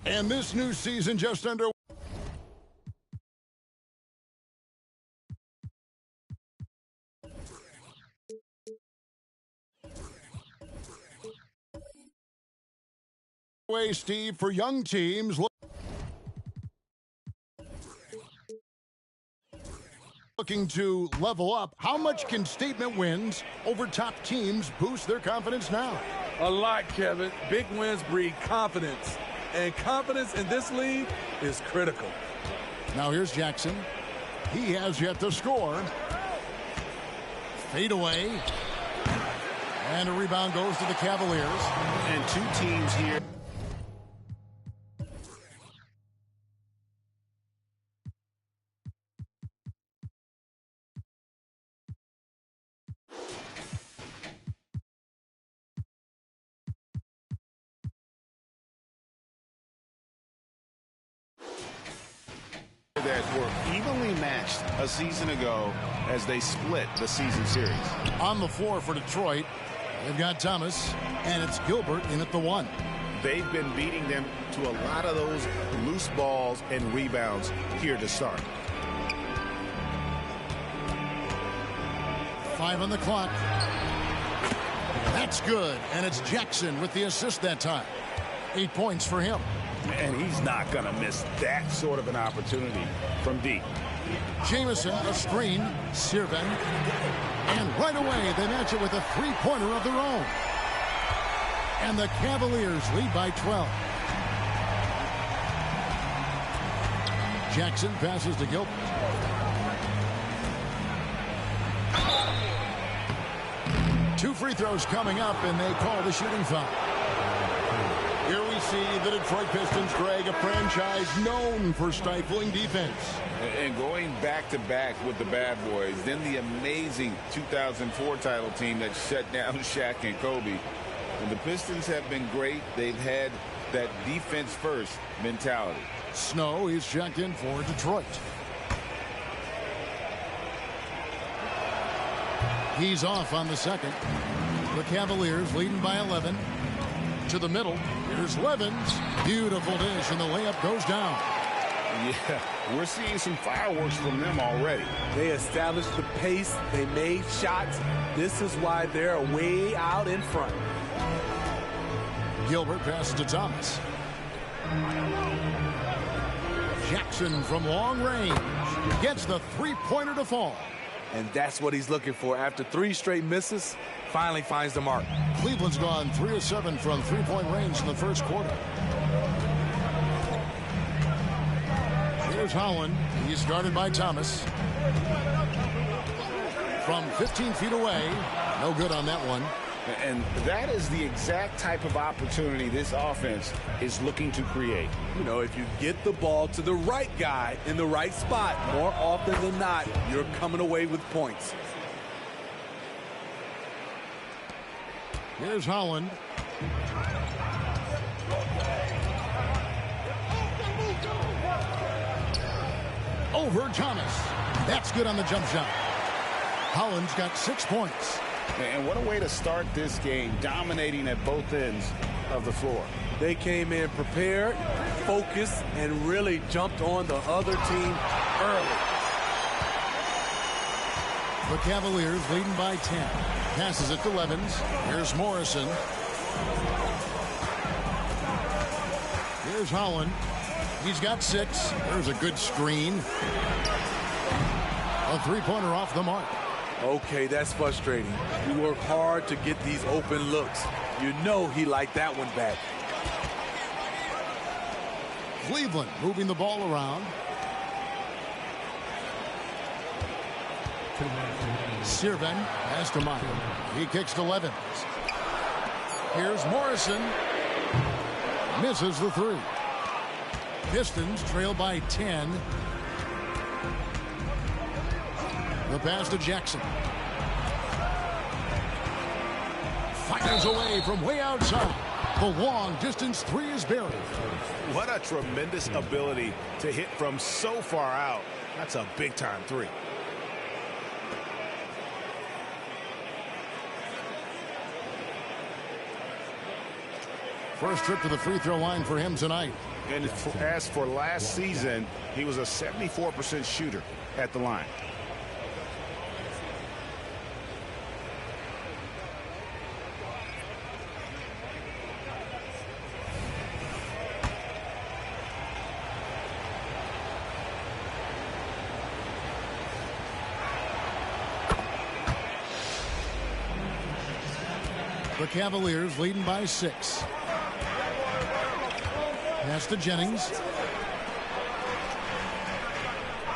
And this new season just under. Way, Steve, for young teams looking to level up. How much can statement wins over top teams boost their confidence now? A lot, Kevin. Big wins breed confidence. And confidence in this league is critical. Now here's Jackson. He has yet to score. Fade away. And a rebound goes to the Cavaliers. And two teams here. That were evenly matched a season ago as they split the season series. On the floor for Detroit, they've got Thomas, and it's Gilbert in at the 1. They've been beating them to a lot of those loose balls and rebounds here to start. 5 on the clock. That's good, and it's Jackson with the assist that time. 8 points for him. And he's not going to miss that sort of an opportunity from deep. Jamison, a screen. Sirven. And right away, they match it with a three-pointer of their own. And the Cavaliers lead by 12. Jackson passes to Gilbert. Two free throws coming up, and they call the shooting foul. Here we see the Detroit Pistons, Greg, a franchise known for stifling defense. And going back-to-back with the bad boys, then the amazing 2004 title team that shut down Shaq and Kobe. And the Pistons have been great. They've had that defense-first mentality. Snow is checked in for Detroit. He's off on the second. The Cavaliers leading by 11. To the middle. Here's Levens. Beautiful dish, and the layup goes down. Yeah, we're seeing some fireworks from them already. They established the pace. They made shots. This is why they're way out in front. Gilbert passes to Thomas. Jackson from long range gets the three-pointer to fall. And that's what he's looking for. After 3 straight misses, finally finds the mark. Cleveland's gone 3 of 7 from three-point range in the first quarter. Here's Holland. He's guarded by Thomas. From 15 feet away. No good on that one. And that is the exact type of opportunity this offense is looking to create. You know, if you get the ball to the right guy in the right spot, more often than not, you're coming away with points. Here's Holland. Over Thomas. That's good on the jump shot. Holland's got 6 points. And what a way to start this game, dominating at both ends of the floor. They came in prepared, focused, and really jumped on the other team early. The Cavaliers leading by 10. Passes it to Levens. Here's Morrison. Here's Holland. He's got 6. There's a good screen. A three-pointer off the mark. Okay, that's frustrating. You work hard to get these open looks. You know he liked that one back. Cleveland moving the ball around. Sirven has to Meyer. He kicks to Levens. Here's Morrison. Misses the 3. Pistons trail by 10. The pass to Jackson. Fires away from way outside. The long distance 3 is buried. What a tremendous ability to hit from so far out. That's a big time 3. First trip to the free throw line for him tonight. And as for last season, he was a 74% shooter at the line. The Cavaliers leading by 6. Pass to Jennings.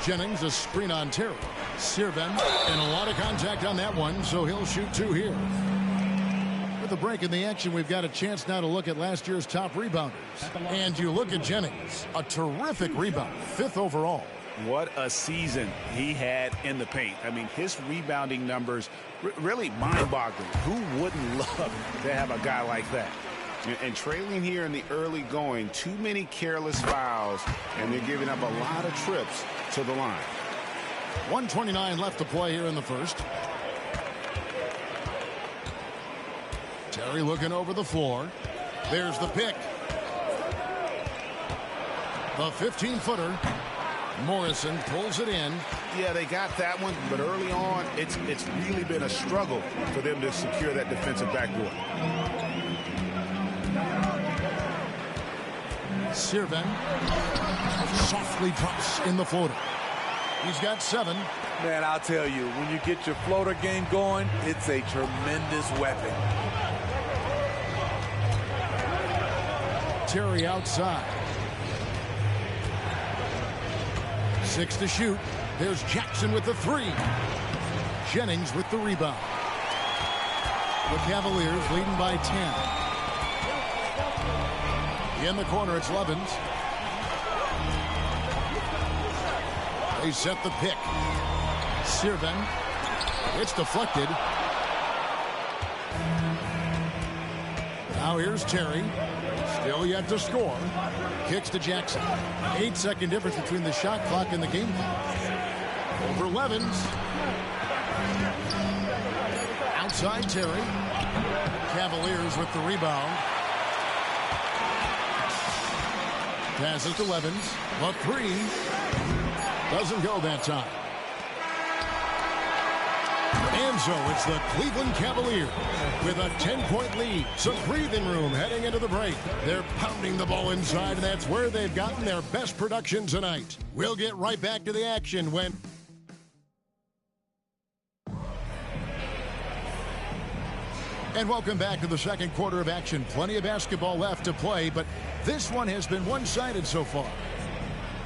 Jennings, a screen on Terry. Sirven, and a lot of contact on that one, so he'll shoot 2 here. With a break in the action, we've got a chance now to look at last year's top rebounders. And you look at Jennings, a terrific rebounder, 5th overall. What a season he had in the paint. I mean, his rebounding numbers really mind-boggling. Who wouldn't love to have a guy like that? And trailing here in the early going, too many careless fouls, and they're giving up a lot of trips to the line. 1:29 left to play here in the first. Terry looking over the floor. There's the pick. The 15-footer. Morrison pulls it in. Yeah, they got that one, but early on, it's really been a struggle for them to secure that defensive backboard. Sirven softly drops in the floater. He's got 7. Man, I'll tell you, when you get your floater game going, it's a tremendous weapon. Terry outside. 6 to shoot. There's Jackson with the 3. Jennings with the rebound. The Cavaliers leading by 10. In the corner, it's Levens. They set the pick. Sirven. It's deflected. Now here's Terry. Still yet to score. Kicks to Jackson. 8-second difference between the shot clock and the game clock. Over Levens. Outside Terry. Cavaliers with the rebound. Passes to Levens. A 3. Doesn't go that time. And so it's the Cleveland Cavaliers with a 10-point lead. Some breathing room heading into the break. They're pounding the ball inside, and that's where they've gotten their best production tonight. We'll get right back to the action when... And welcome back to the second quarter of action. Plenty of basketball left to play, but this one has been one-sided so far.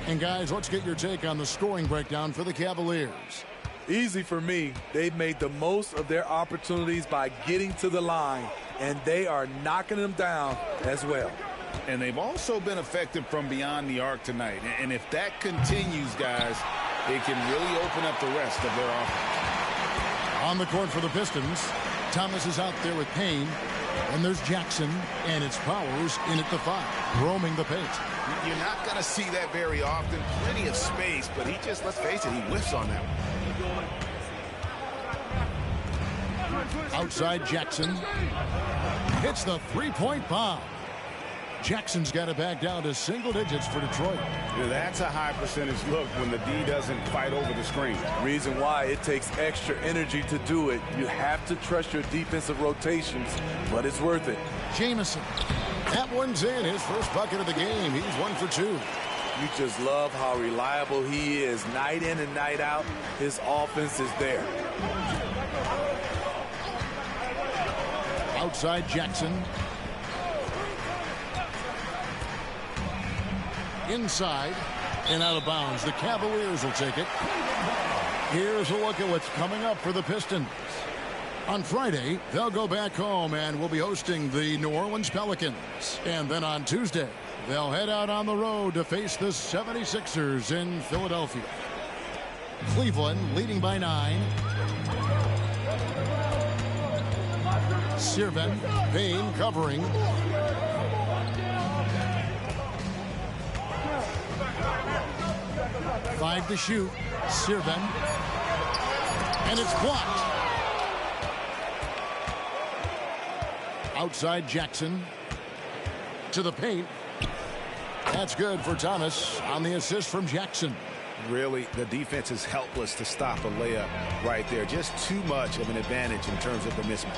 And guys, let's get your take on the scoring breakdown for the Cavaliers. Easy for me. They've made the most of their opportunities by getting to the line, and they are knocking them down as well. And they've also been effective from beyond the arc tonight. And if that continues, guys, it can really open up the rest of their offense. On the court for the Pistons, Thomas is out there with Payne. And there's Jackson, and it's Powers in at the 5, roaming the paint. You're not going to see that very often. Plenty of space, but he just, let's face it, he whiffs on that one. Outside Jackson. Hits the 3-point bomb. Jackson's got it back down to single digits for Detroit. Yeah, that's a high percentage look when the D doesn't fight over the screen. Reason why it takes extra energy to do it. You have to trust your defensive rotations, but it's worth it. Jamison. That one's in. His first bucket of the game. He's 1 for 2. You just love how reliable he is. Night in and night out, his offense is there. Outside Jackson. Inside and out of bounds. The Cavaliers will take it. Here's a look at what's coming up for the Pistons. On Friday, they'll go back home and will be hosting the New Orleans Pelicans. And then on Tuesday, they'll head out on the road to face the 76ers in Philadelphia. Cleveland leading by 9. Sirven, Payne covering. Five to shoot. Sirven. And it's blocked. Outside Jackson. To the paint. That's good for Thomas on the assist from Jackson. Really, the defense is helpless to stop a layup right there. Just too much of an advantage in terms of the mismatch.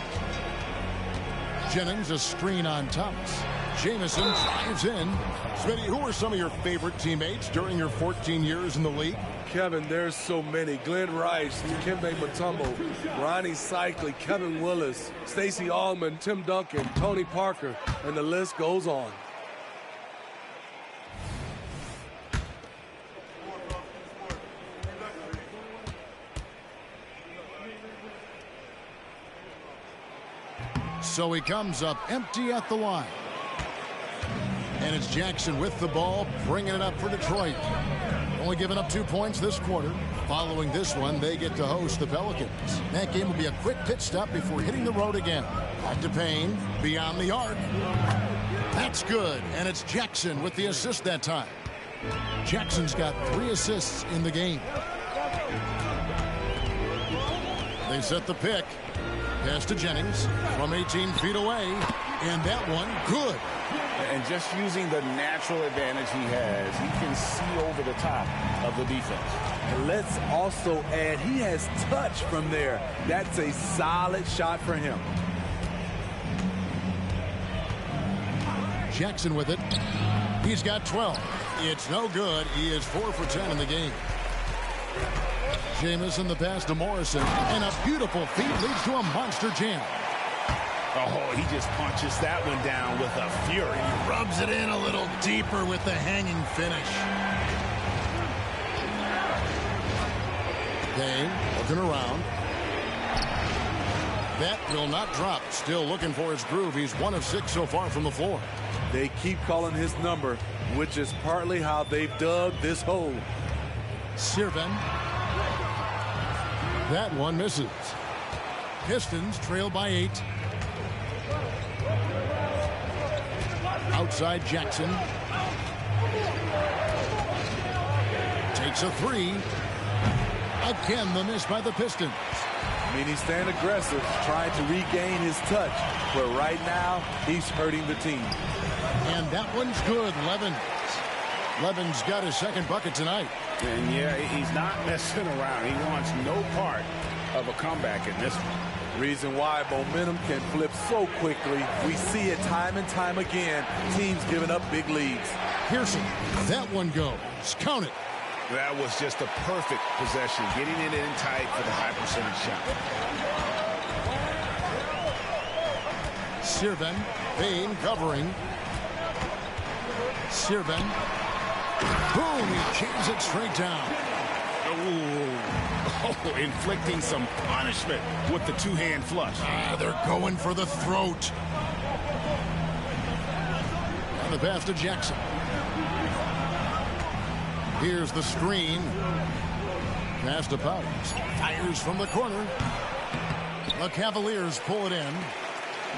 Jennings, a screen on Thomas. Jamison drives in. Smitty, who are some of your favorite teammates during your 14 years in the league? Kevin, there's so many. Glenn Rice, Dikembe Mutombo, Ronnie Cycli, Kevin Willis, Stacey Allman, Tim Duncan, Tony Parker, and the list goes on. So he comes up empty at the line. And it's Jackson with the ball, bringing it up for Detroit. Only giving up 2 points this quarter. Following this one, they get to host the Pelicans. That game will be a quick pit stop before hitting the road again. Back to Payne, beyond the arc. That's good, and it's Jackson with the assist that time. Jackson's got 3 assists in the game. They set the pick. Pass to Jennings from 18 feet away, and that one good. And just using the natural advantage he has, he can see over the top of the defense. And let's also add, he has touch from there. That's a solid shot for him. Jackson with it. He's got 12. It's no good. He is 4 for 10 in the game. Jamison the pass to Morrison, and a beautiful feed leads to a monster jam. Oh, he just punches that one down with a fury. He rubs it in a little deeper with the hanging finish. Payne looking around. That will not drop. Still looking for his groove. He's 1 of 6 so far from the floor. They keep calling his number, which is partly how they've dug this hole. Sirven. That one misses. Pistons trail by 8. Outside Jackson. Takes a 3. Again, the miss by the Pistons. I mean, he's staying aggressive, trying to regain his touch. But right now, he's hurting the team. And that one's good. Levens. Levens got his second bucket tonight. And yeah, he's not messing around. He wants no part of a comeback in this one. Reason why momentum can flip so quickly. We see it time and time again. Teams giving up big leads. Pearson. That one goes. Count it. That was just a perfect possession. Getting it in tight for the high percentage shot. Sirven. Payne covering. Sirven. Boom, he jams it straight down. Oh, inflicting some punishment with the two-hand flush. They're going for the throat. And the pass to Jackson. Here's the screen. Pass to Powers. Fires from the corner. The Cavaliers pull it in.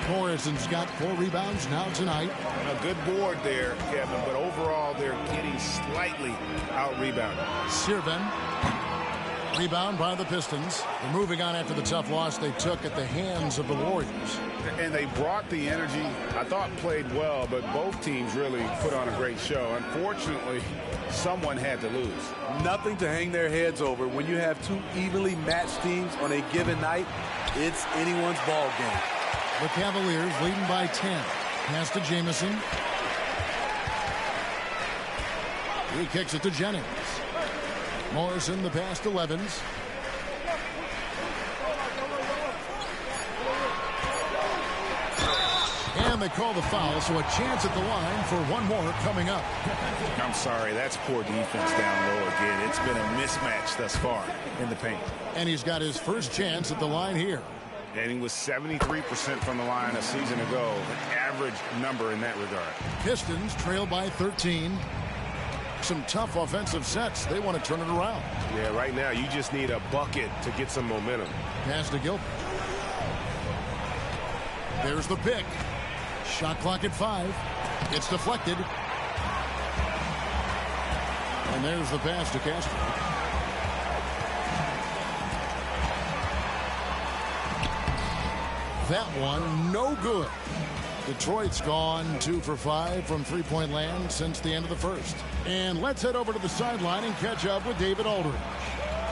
Morrison's got 4 rebounds now tonight. A good board there, Kevin, but overall they're getting slightly out-rebounded. Sirven. Rebound by the Pistons. They're moving on after the tough loss they took at the hands of the Warriors. And they brought the energy. I thought played well, but both teams really put on a great show. Unfortunately, someone had to lose. Nothing to hang their heads over. When you have 2 evenly matched teams on a given night, it's anyone's ball game. The Cavaliers leading by 10. Pass to Jamison. He kicks it to Jennings. Morrison, the pass to Levens. And they call the foul, so a chance at the line for one more coming up. I'm sorry, that's poor defense down low again. It's been a mismatch thus far in the paint. And he's got his first chance at the line here. And he was 73% from the line a season ago, an average number in that regard. Pistons trail by 13. Some tough offensive sets. They want to turn it around. Yeah, right now you just need a bucket to get some momentum. Pass to Gilbert. There's the pick. Shot clock at 5. It's deflected. And there's the pass to Castro. That one no good. Detroit's gone 2 for 5 from three-point land since the end of the first. And let's head over to the sideline and catch up with David Aldridge.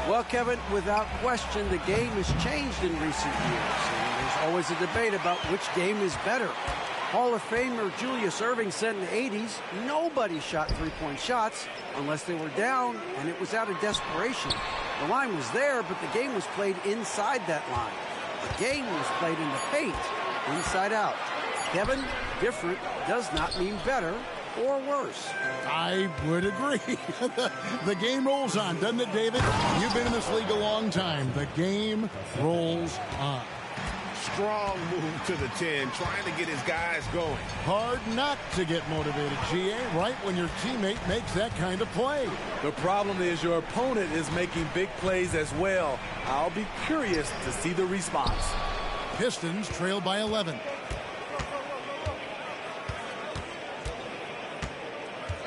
Well, Kevin, without question, the game has changed in recent years. And there's always a debate about which game is better. Hall of Famer Julius Erving said in the 80s, nobody shot three-point shots unless they were down, and it was out of desperation. The line was there, but the game was played inside that line. The game was played in the paint, inside out. Kevin, different does not mean better or worse. I would agree. The game rolls on, doesn't it, David? You've been in this league a long time. The game rolls on. Strong move to the 10, trying to get his guys going. Hard not to get motivated, GA, right when your teammate makes that kind of play. The problem is your opponent is making big plays as well. I'll be curious to see the response. Pistons trail by 11.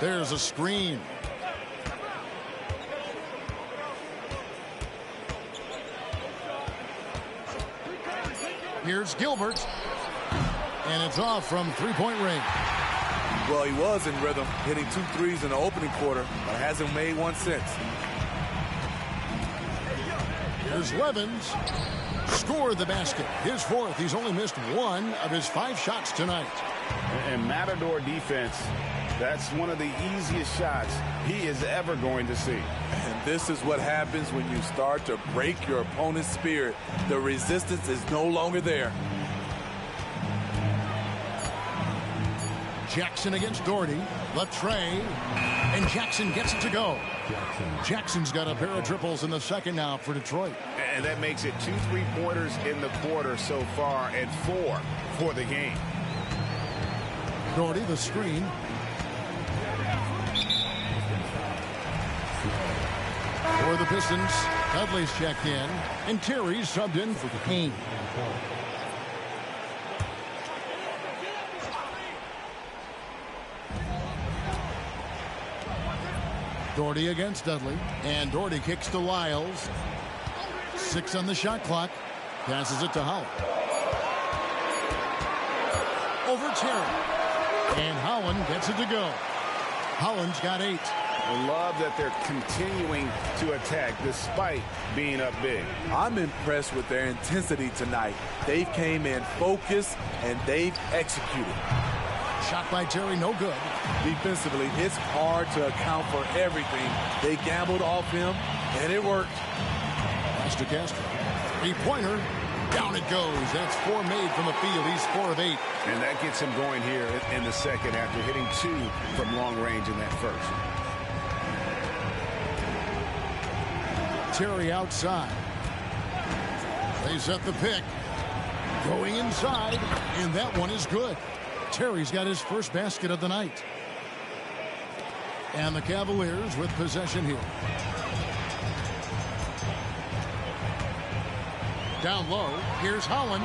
There's a screen. Here's Gilbert. And it's off from three-point range. Well, he was in rhythm, hitting 2 threes in the opening quarter, but hasn't made one since. Here's Levens. Scored the basket. His fourth. He's only missed 1 of his 5 shots tonight. And Matador defense, that's one of the easiest shots he is ever going to see. And this is what happens when you start to break your opponent's spirit. The resistance is no longer there. Jackson against Doherty. Latre. And Jackson gets it to go. Jackson's got a pair of triples in the second now for Detroit. And that makes it 2 3-pointers in the quarter so far and 4 for the game. Doherty, the screen. For the Pistons, Dudley's checked in, and Terry's subbed in for Kane. Doherty against Dudley, and Doherty kicks to Lyles. 6 on the shot clock. Passes it to Howard. Over Terry. And Holland gets it to go. Holland's got 8. I love that they're continuing to attack despite being up big. I'm impressed with their intensity tonight. They came in focused and they've executed. Shot by Terry, no good. Defensively, it's hard to account for everything. They gambled off him, and it worked. Pass to Castro. 3-pointer. Down it goes. That's 4 made from the field. He's 4 of 8. And that gets him going here in the second after hitting 2 from long range in that first. Terry outside. They set the pick. Going inside, and that one is good. Terry's got his first basket of the night. And the Cavaliers with possession here. Down low, here's Holland.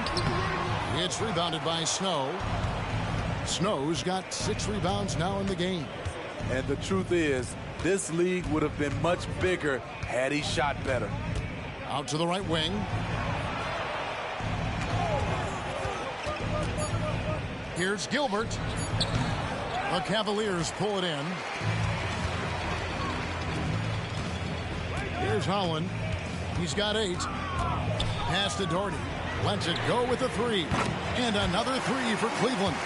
It's rebounded by Snow. Snow's got 6 rebounds now in the game. And the truth is, this league would have been much bigger had he shot better. Out to the right wing. Here's Gilbert. The Cavaliers pull it in. Here's Holland. He's got 8. Pass to Doherty. Lets it go with a 3. And another 3 for Cleveland.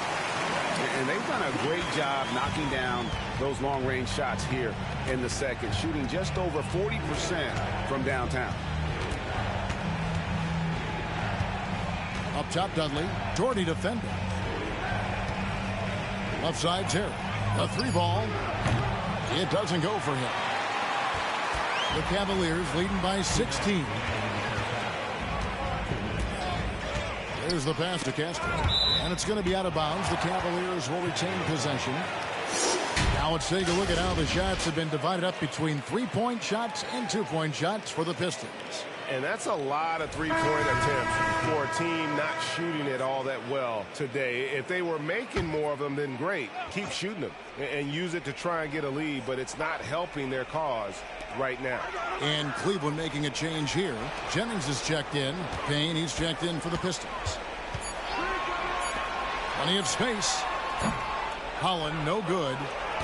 And they've done a great job knocking down those long-range shots here in the second, shooting just over 40% from downtown. Up top, Dudley. Doherty defending. Left side, Terry. A 3 ball. It doesn't go for him. The Cavaliers leading by 16. There's the pass to Castro. And it's going to be out of bounds. The Cavaliers will retain possession. Now let's take a look at how the shots have been divided up between 3-point shots and 2-point shots for the Pistons. And that's a lot of 3-point attempts for a team not shooting it all that well today. If they were making more of them, then great. Keep shooting them and use it to try and get a lead, but it's not helping their cause right now. And Cleveland making a change here. Jennings is checked in. Payne, he's checked in for the Pistons. Plenty of space. Holland, no good.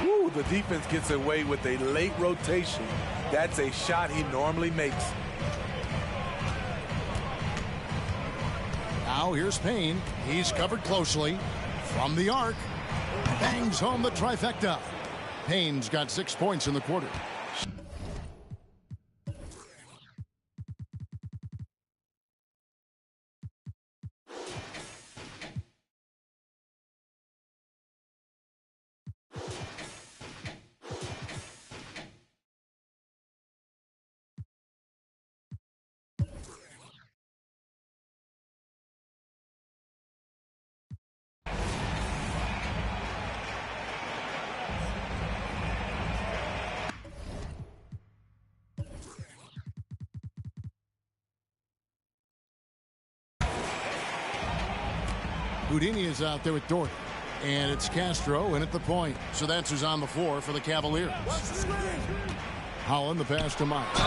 Ooh, the defense gets away with a late rotation. That's a shot he normally makes. Now here's Payne. He's covered closely. From the arc. Bangs home the trifecta. Payne's got 6 points in the quarter. Houdini is out there with Doherty. And it's Castro in at the point. So that's who's on the floor for the Cavaliers. Holland, the pass to Miles.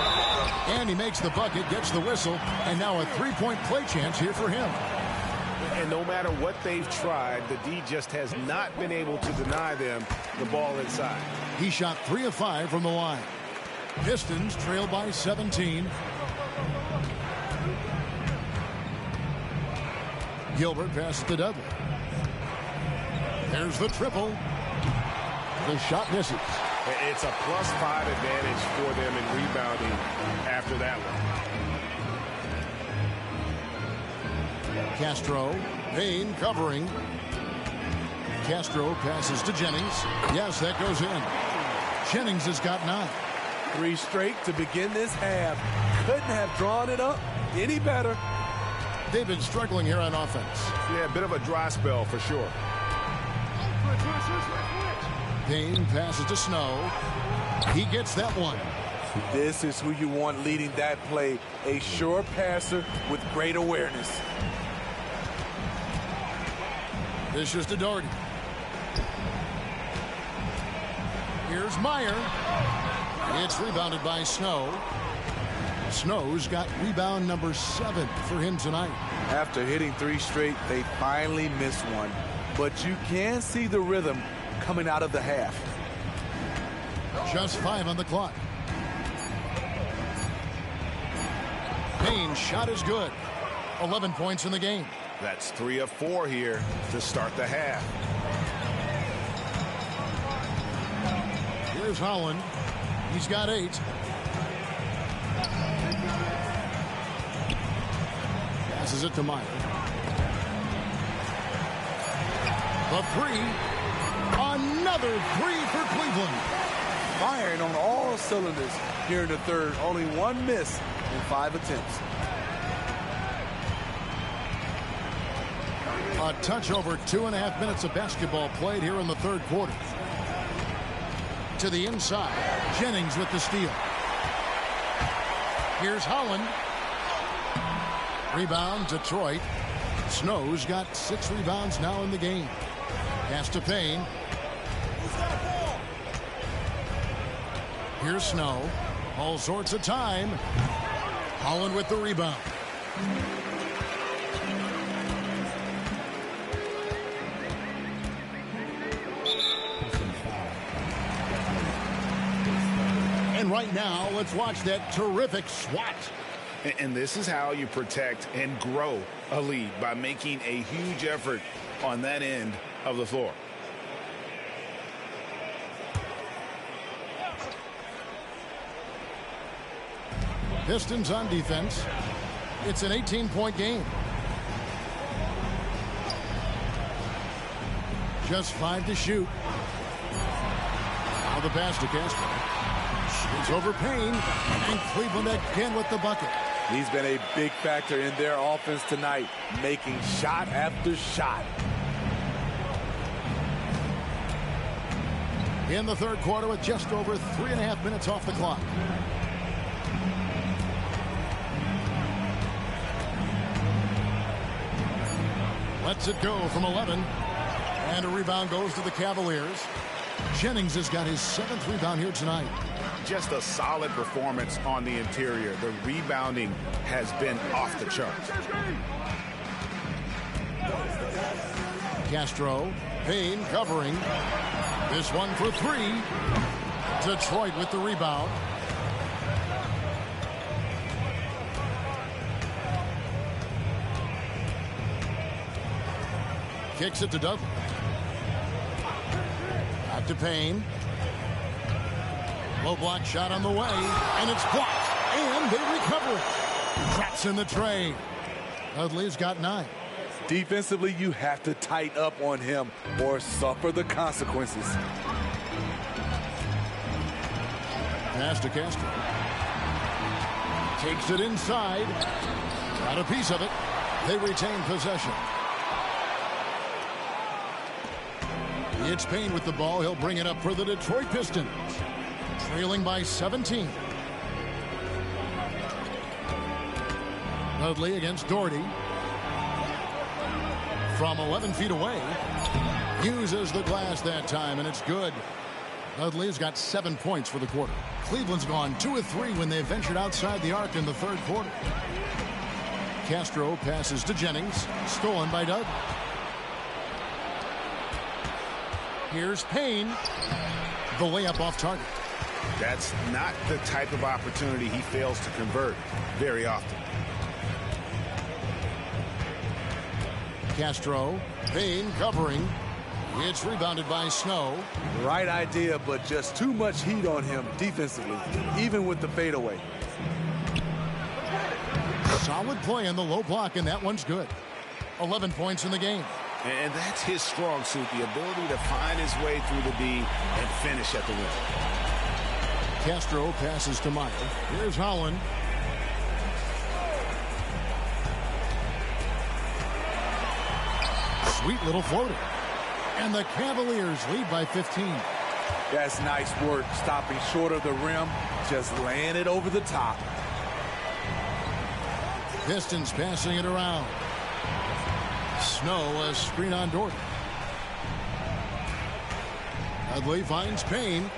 And he makes the bucket, gets the whistle, and now a three-point play chance here for him. And no matter what they've tried, the D just has not been able to deny them the ball inside. He shot 3 of 5 from the line. Pistons trail by 17. Gilbert passes to Dudley. There's the triple. The shot misses. It's a +5 advantage for them in rebounding after that one. Castro, Payne covering. Castro passes to Jennings. Yes, that goes in. Jennings has got 9. 3 straight to begin this half. Couldn't have drawn it up any better. They've been struggling here on offense. Yeah, a bit of a dry spell for sure. Payne passes to Snow. He gets that one. This is who you want leading that play. A sure passer with great awareness. This is to Doherty. Here's Meyer. It's rebounded by Snow. Snow's got rebound number 7 for him tonight. After hitting 3 straight, they finally missed one. But you can see the rhythm coming out of the half. Just 5 on the clock. Payne's shot is good. 11 points in the game. That's 3 of 4 here to start the half. Here's Holland. He's got 8. Passes it to Meyer. The 3. Another 3 for Cleveland. Firing on all cylinders here in the third. Only 1 miss in 5 attempts. A touch over 2.5 minutes of basketball played here in the third quarter. To the inside. Jennings with the steal. Here's Holland. Rebound, Detroit. Snow's got 6 rebounds now in the game. Pass to Payne. Here's Snow. All sorts of time. Holland with the rebound. And right now, let's watch that terrific swat. And this is how you protect and grow a lead, by making a huge effort on that end of the floor. Pistons on defense. It's an 18-point game. Just 5 to shoot. Now the pass to Castro. It's over Payne, and Cleveland again with the bucket. He's been a big factor in their offense tonight, making shot after shot. In the third quarter with just over 3.5 minutes off the clock. Lets it go from 11. And a rebound goes to the Cavaliers. Jennings has got his 7th rebound here tonight. Just a solid performance on the interior. The rebounding has been off the charts. Castro, Payne covering. This one for three. Detroit with the rebound. Kicks it to Dudley. Back to Payne. Low block shot on the way, and it's blocked, and they recover it. Traps in the tray. Dudley's got 9. Defensively, you have to tighten up on him or suffer the consequences. Pass to Castro. Takes it inside. Got a piece of it. They retain possession. It's Payne with the ball. He'll bring it up for the Detroit Pistons. Trailing by 17. Dudley against Doherty. From 11 feet away. Uses the glass that time, and it's good. Dudley's got 7 points for the quarter. Cleveland's gone 2 of 3 when they ventured outside the arc in the third quarter. Castro passes to Jennings. Stolen by Dudley. Here's Payne. The layup off target. That's not the type of opportunity he fails to convert very often. Castro. Payne covering. It's rebounded by Snow. Right idea, but just too much heat on him defensively, even with the fadeaway. Solid play in the low block, and that one's good. 11 points in the game. And that's his strong suit, the ability to find his way through the D and finish at the rim. Castro passes to Meyer. Here's Holland. Sweet little floater. And the Cavaliers lead by 15. That's nice work, stopping short of the rim, just laying it over the top. Pistons passing it around. Snow, a screen on Doherty. Dudley finds Payne.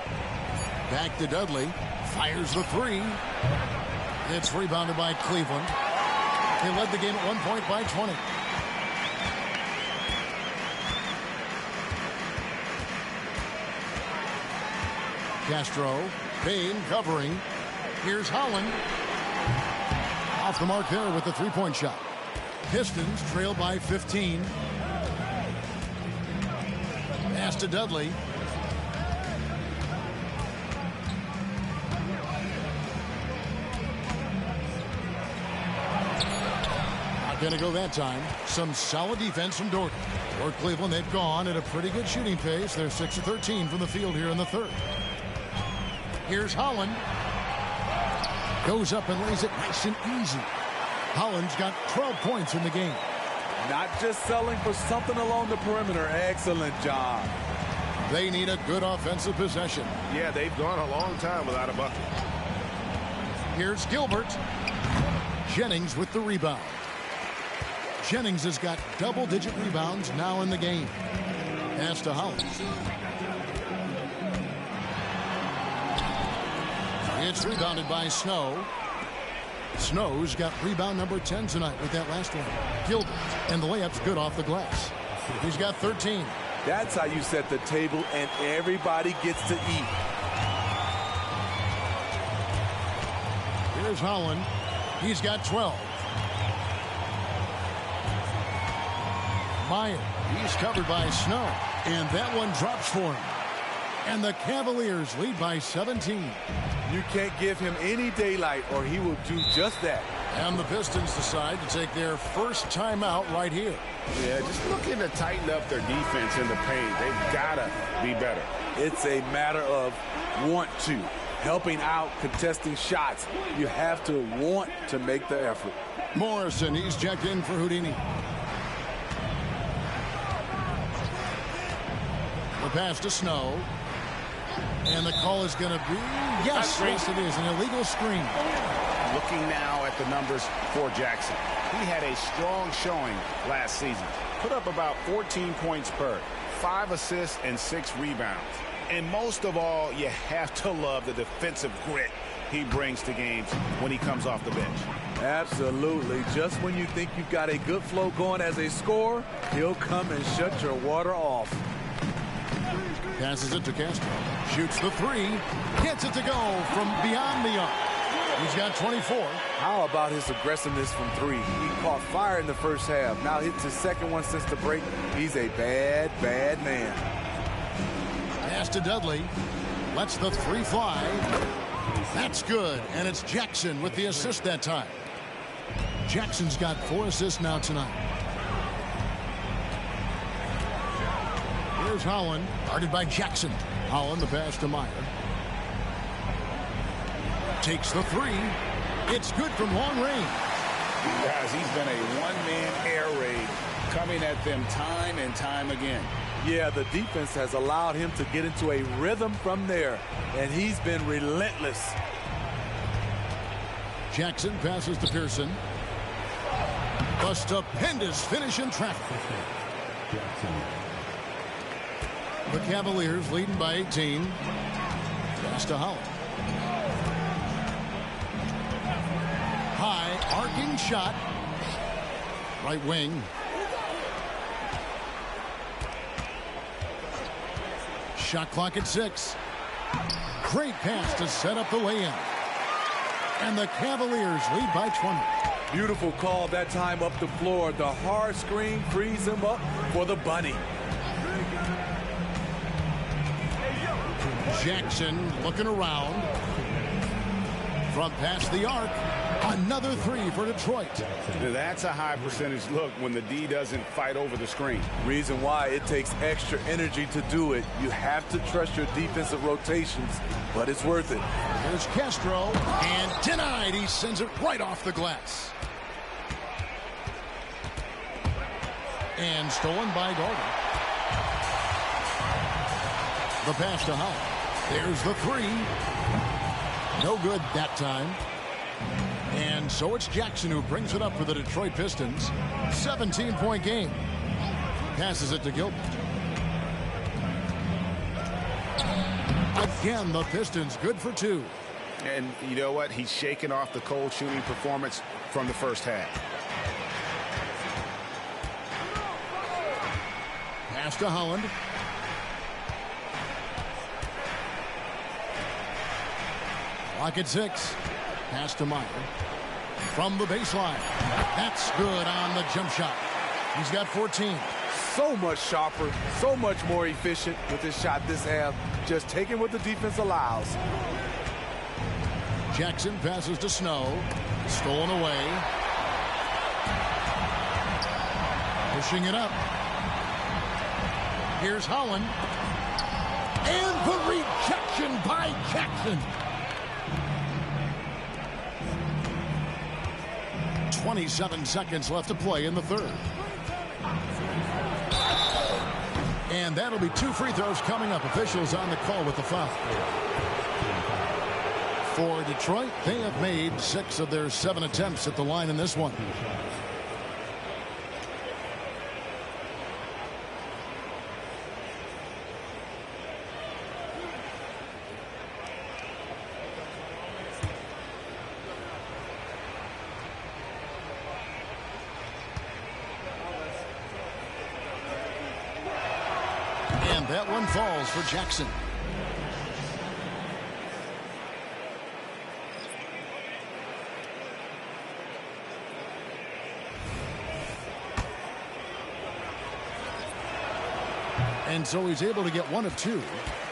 Back to Dudley. Fires the three. It's rebounded by Cleveland. They led the game at 1 point by 20. Castro. Payne covering. Here's Holland. Off the mark there with the three-point shot. Pistons trail by 15. Pass to Dudley. Not going to go that time. Some solid defense from Doherty. For Cleveland, they've gone at a pretty good shooting pace. They're 6 of 13 from the field here in the third. Here's Holland. Goes up and lays it nice and easy. Holland's got 12 points in the game. Not just selling for something along the perimeter. Excellent job. They need a good offensive possession. Yeah, they've gone a long time without a bucket. Here's Gilbert. Jennings with the rebound. Jennings has got double-digit rebounds now in the game. Pass to Holland. It's rebounded by Snow. Snow's got rebound number 10 tonight with that last one. Gilbert, and the layup's good off the glass. He's got 13. That's how you set the table, and everybody gets to eat. Here's Holland. He's got 12. Meyer, he's covered by Snow, and that one drops for him. And the Cavaliers lead by 17. You can't give him any daylight or he will do just that. And the Pistons decide to take their first timeout right here. Yeah, just looking to tighten up their defense in the paint. They've got to be better. It's a matter of want to. Helping out, contesting shots. You have to want to make the effort. Morrison, he's checked in for Houdini. The pass to Snow. And the call is going to be, yes, it is, an illegal screen. Looking now at the numbers for Jackson. He had a strong showing last season. Put up about 14 points per, 5 assists and 6 rebounds. And most of all, you have to love the defensive grit he brings to games when he comes off the bench. Absolutely. Just when you think you've got a good flow going as a scorer, he'll come and shut your water off. Passes it to Castro. Shoots the three. Gets it to go from beyond the arc. He's got 24. How about his aggressiveness from three? He caught fire in the first half. Now hits his second one since the break. He's a bad, bad man. Pass to Dudley. Lets the three fly. That's good. And it's Jackson with the assist that time. Jackson's got 4 assists now tonight. Here's Holland, guarded by Jackson. Holland, the pass to Meyer. Takes the three. It's good from long range. Guys, he's been a one-man air raid coming at them time and time again. Yeah, the defense has allowed him to get into a rhythm from there, and he's been relentless. Jackson passes to Pearson. A stupendous finish in traffic. The Cavaliers leading by 18. Pass to Holland. High arcing shot. Right wing. Shot clock at 6. Great pass to set up the lay-in. And the Cavaliers lead by 20. Beautiful call that time up the floor. The hard screen frees him up for the bunny. Jackson looking around. From past the arc. Another three for Detroit. That's a high percentage look when the D doesn't fight over the screen. Reason why it takes extra energy to do it. You have to trust your defensive rotations, but it's worth it. Here's Castro, and denied. He sends it right off the glass. And stolen by Gordon. The pass to Holland. There's the three. No good that time. And so it's Jackson who brings it up for the Detroit Pistons. 17-point game. Passes it to Gilbert. Again, the Pistons good for 2. And you know what? He's shaking off the cold shooting performance from the first half. Pass to Holland. Clock at 6. Pass to Meyer. From the baseline. That's good on the jump shot. He's got 14. So much sharper, so much more efficient with his shot this half. Just taking what the defense allows. Jackson passes to Snow. Stolen away. Pushing it up. Here's Holland. And the rejection by Jackson. 27 seconds left to play in the third. And that'll be 2 free throws coming up. Officials on the call with the foul. For Detroit, they have made 6 of their 7 attempts at the line in this one. That one falls for Jackson. And so he's able to get 1 of 2.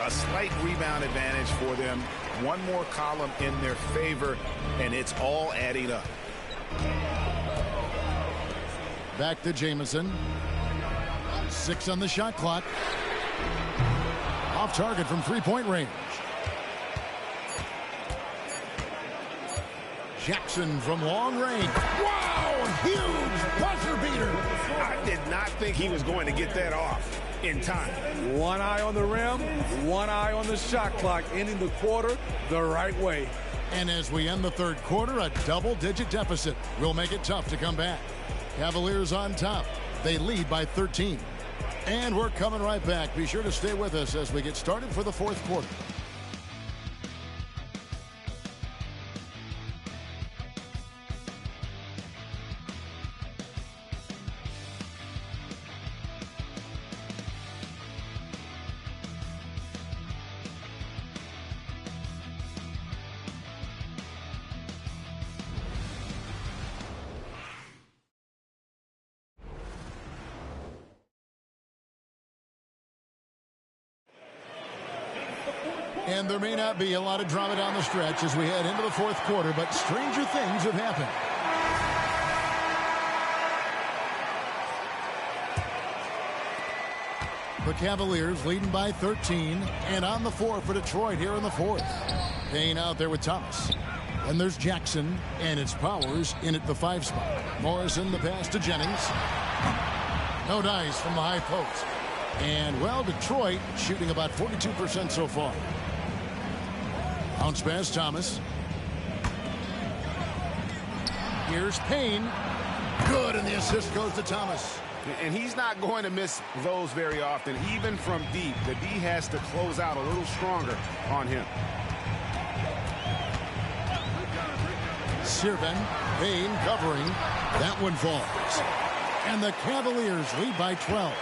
A slight rebound advantage for them. One more column in their favor, and it's all adding up. Back to Jamison. 6 on the shot clock. Off target from 3-point range. Jackson from long range. Wow! Huge buzzer beater. I did not think he was going to get that off in time. One eye on the rim, one eye on the shot clock, ending the quarter the right way. And as we end the third quarter, a double-digit deficit will make it tough to come back. Cavaliers on top. They lead by 13. And we're coming right back. Be sure to stay with us as we get started for the fourth quarter. And there may not be a lot of drama down the stretch as we head into the fourth quarter, but stranger things have happened. The Cavaliers leading by 13, and on the floor for Detroit here in the fourth. Payne out there with Thomas. And there's Jackson, and it's Powers in at the 5 spot. Morrison, the pass to Jennings. No dice from the high post. And, well, Detroit shooting about 42% so far. Bounce pass, Thomas. Here's Payne. Good, and the assist goes to Thomas. And he's not going to miss those very often, even from deep. The D has to close out a little stronger on him. Sirven, Payne covering. That one falls. And the Cavaliers lead by 12.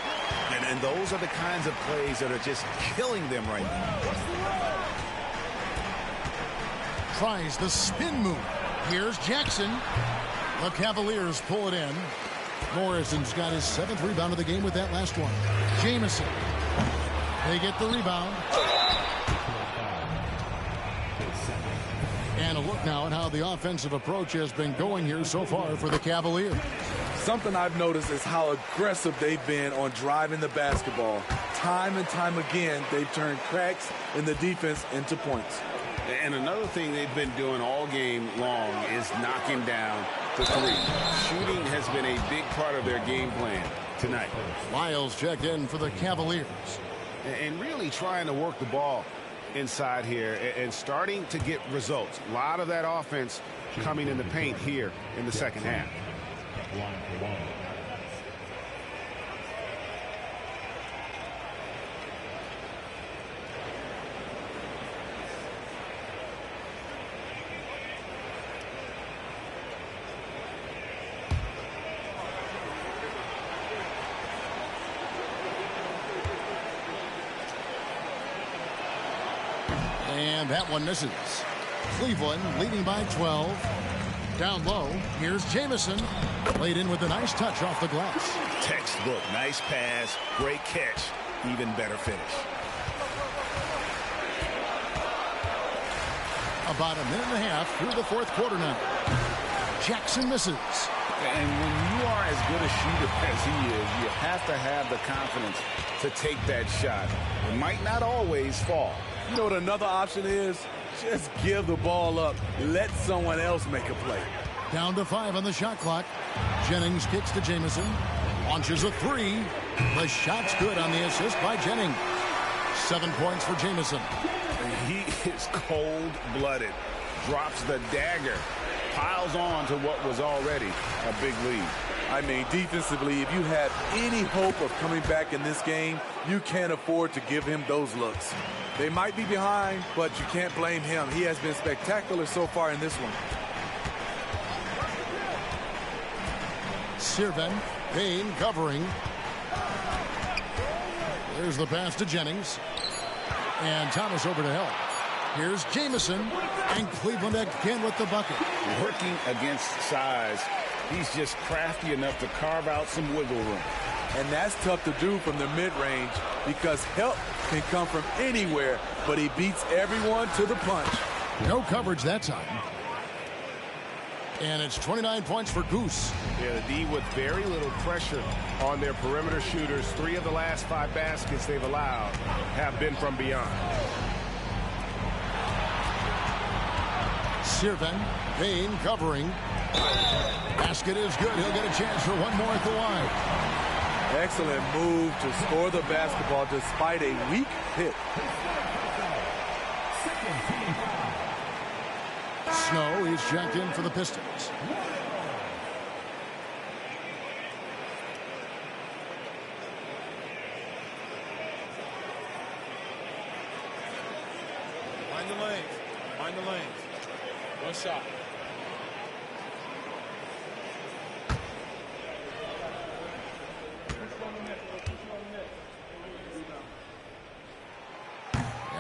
And those are the kinds of plays that are just killing them right now. Tries the spin move. Here's Jackson. The Cavaliers pull it in. Morrison's got his 7th rebound of the game with that last one. Jamison. They get the rebound. And a look now at how the offensive approach has been going here so far for the Cavaliers. Something I've noticed is how aggressive they've been on driving the basketball. Time and time again, they've turned cracks in the defense into points. And another thing they've been doing all game long is knocking down the three. Shooting has been a big part of their game plan tonight. Lyles check in for the Cavaliers. And really trying to work the ball inside here and starting to get results. A lot of that offense coming in the paint here in the second half. And that one misses. Cleveland leading by 12. Down low, here's Jamison. Laid in with a nice touch off the glass. Textbook, nice pass, great catch, even better finish. About a minute and a half through the fourth quarter now. Jackson misses. And when you are as good a shooter as he is, you have to have the confidence to take that shot. It might not always fall. You know what another option is? Just give the ball up. Let someone else make a play. Down to 5 on the shot clock. Jennings kicks to Jamison. Launches a 3. The shot's good on the assist by Jennings. 7 points for Jamison. He is cold-blooded. Drops the dagger. Piles on to what was already a big lead. I mean, defensively, if you have any hope of coming back in this game, you can't afford to give him those looks. They might be behind, but you can't blame him. He has been spectacular so far in this one. Sirven, Payne covering. There's the pass to Jennings. And Thomas over to help. Here's Jamison, and Cleveland again with the bucket. Working against size, he's just crafty enough to carve out some wiggle room. And that's tough to do from the mid-range because help can come from anywhere, but he beats everyone to the punch. No coverage that time. And it's 29 points for Goose. Yeah, the D with very little pressure on their perimeter shooters. 3 of the last 5 baskets they've allowed have been from beyond. Sirven, Payne covering. Basket is good. He'll get a chance for one more at the line. Excellent move to score the basketball despite a weak hit. Snow is checked in for the Pistons. Mind the lanes. Mind the lanes. One shot.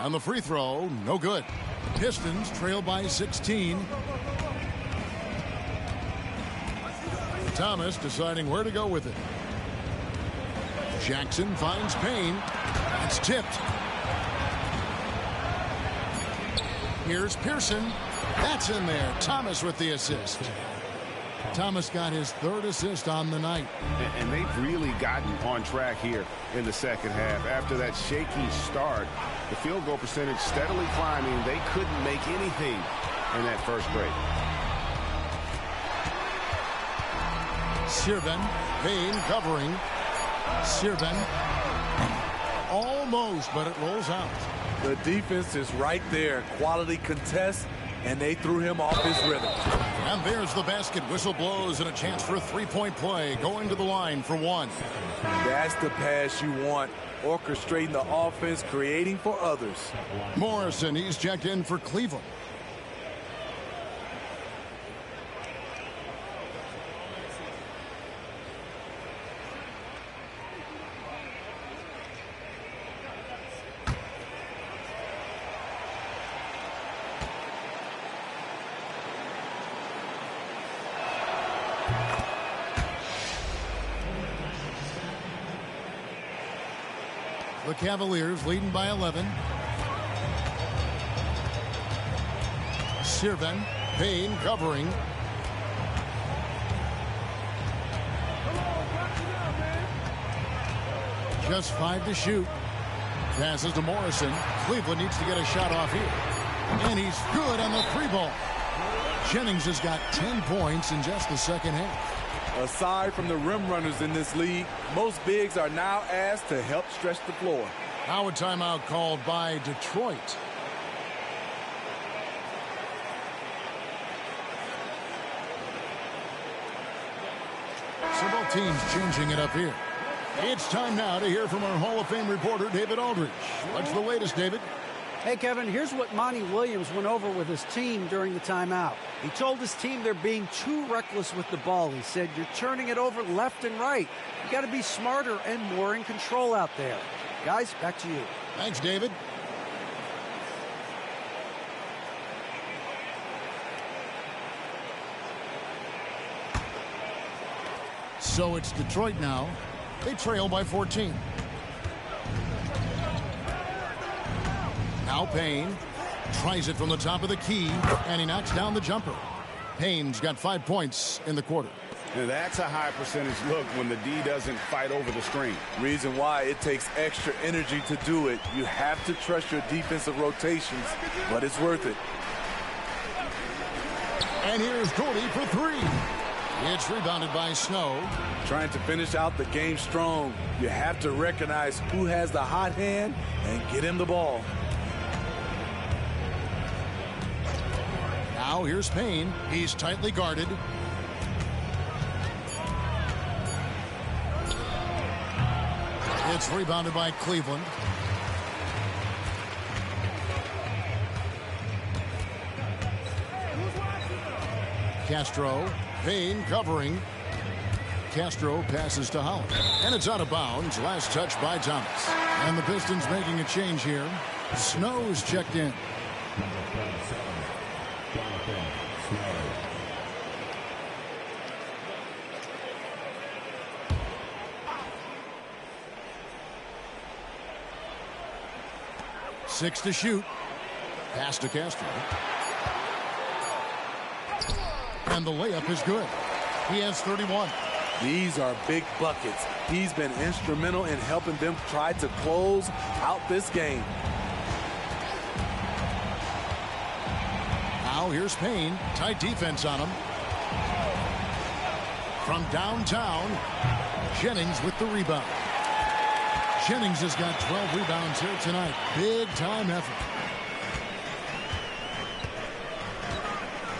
On the free throw, no good. Pistons trail by 16. Thomas deciding where to go with it. Jackson finds Payne. It's tipped. Here's Pearson. That's in there. Thomas with the assist. Thomas got his third assist on the night. And they've really gotten on track here in the second half. After that shaky start, the field goal percentage steadily climbing. They couldn't make anything in that first break. Sirven, Payne covering. Sirven, almost, but it rolls out. The defense is right there. Quality contest, and they threw him off his rhythm. And there's the basket. Whistle blows and a chance for a three-point play. Going to the line for one. That's the pass you want. Orchestrating the offense, creating for others. Morrison, he's checked in for Cleveland. The Cavaliers leading by 11. Sirven, Payne covering. Just 5 to shoot. Passes to Morrison. Cleveland needs to get a shot off here. And he's good on the three ball. Jennings has got 10 points in just the second half. Aside from the rim runners in this league, most bigs are now asked to help stretch the floor. Now a timeout called by Detroit. So both teams changing it up here. It's time now to hear from our Hall of Fame reporter, David Aldridge. What's the latest, David? Hey, Kevin, here's what Monty Williams went over with his team during the timeout. He told his team they're being too reckless with the ball. He said, you're turning it over left and right. You got to be smarter and more in control out there. Guys, back to you. Thanks, David. So it's Detroit now. They trail by 14. Now Payne tries it from the top of the key, and he knocks down the jumper. Payne's got 5 points in the quarter. And that's a high percentage look when the D doesn't fight over the screen. Reason why it takes extra energy to do it. You have to trust your defensive rotations, but it's worth it. And here's Cody for three. It's rebounded by Snow. Trying to finish out the game strong. You have to recognize who has the hot hand and get him the ball. Now here's Payne. He's tightly guarded. It's rebounded by Cleveland. Castro. Payne covering. Castro passes to Holland. And it's out of bounds. Last touch by Thomas. And the Pistons making a change here. Snow's checked in. Six to shoot. Pass to Castro. And the layup is good. He has 31. These are big buckets. He's been instrumental in helping them try to close out this game. Now here's Payne. Tight defense on him. From downtown, Jennings with the rebound. Jennings has got 12 rebounds here tonight. Big time effort.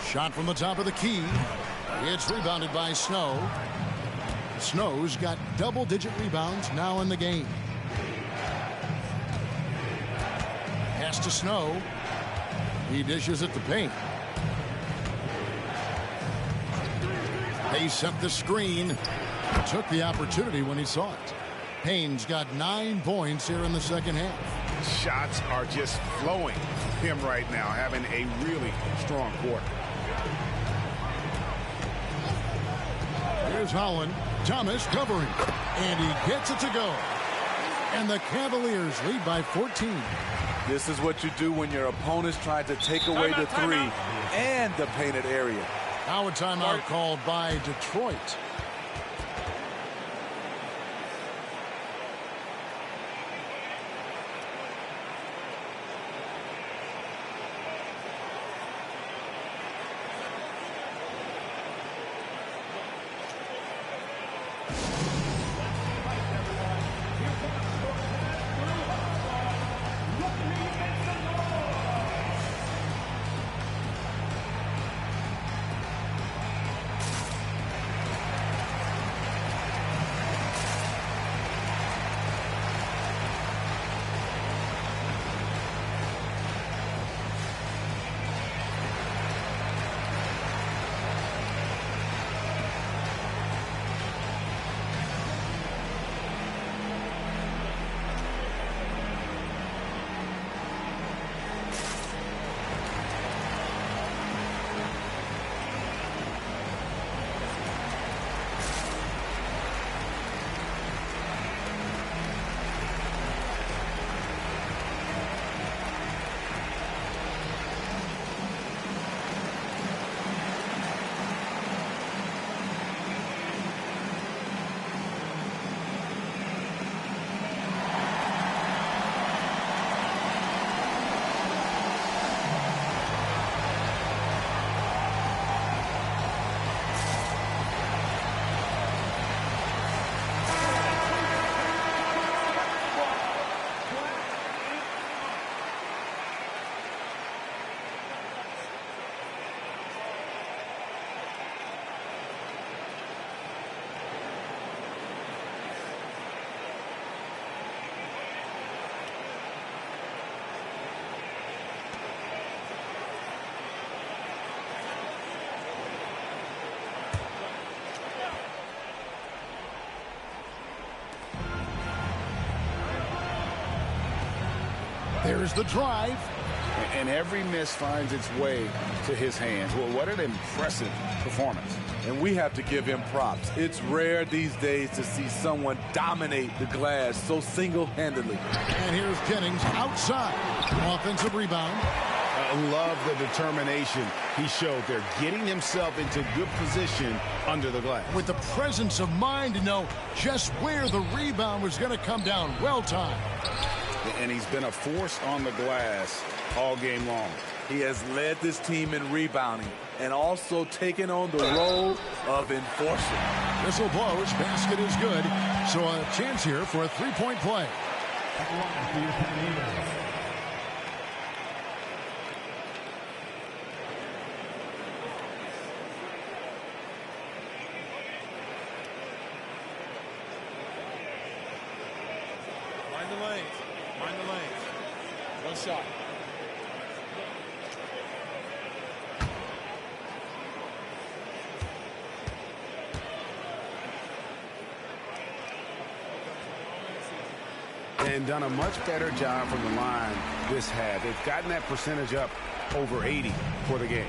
Shot from the top of the key. It's rebounded by Snow. Snow's got double-digit rebounds now in the game. Pass to Snow. He dishes it to Payne. They set the screen. Took the opportunity when he saw it. Payne's got 9 points here in the second half. Shots are just flowing him right now, having a really strong quarter. Here's Holland. Thomas covering. And he gets it to go. And the Cavaliers lead by 14. This is what you do when your opponent's trying to take away the three and the painted area. Now a timeout called by Detroit. There's the drive. And every miss finds its way to his hands. Well, what an impressive performance. And we have to give him props. It's rare these days to see someone dominate the glass so single-handedly. And here's Jennings outside. Offensive rebound. I love the determination he showed there, getting himself into good position under the glass. With the presence of mind to know just where the rebound was going to come down. Well timed. And he's been a force on the glass all game long. He has led this team in rebounding and also taken on the role of enforcer. Whistle blows, basket is good. So a chance here for a three-point play. Mind the lanes. Mind the lanes. One shot. And done a much better job from the line this half. They've gotten that percentage up over 80 for the game.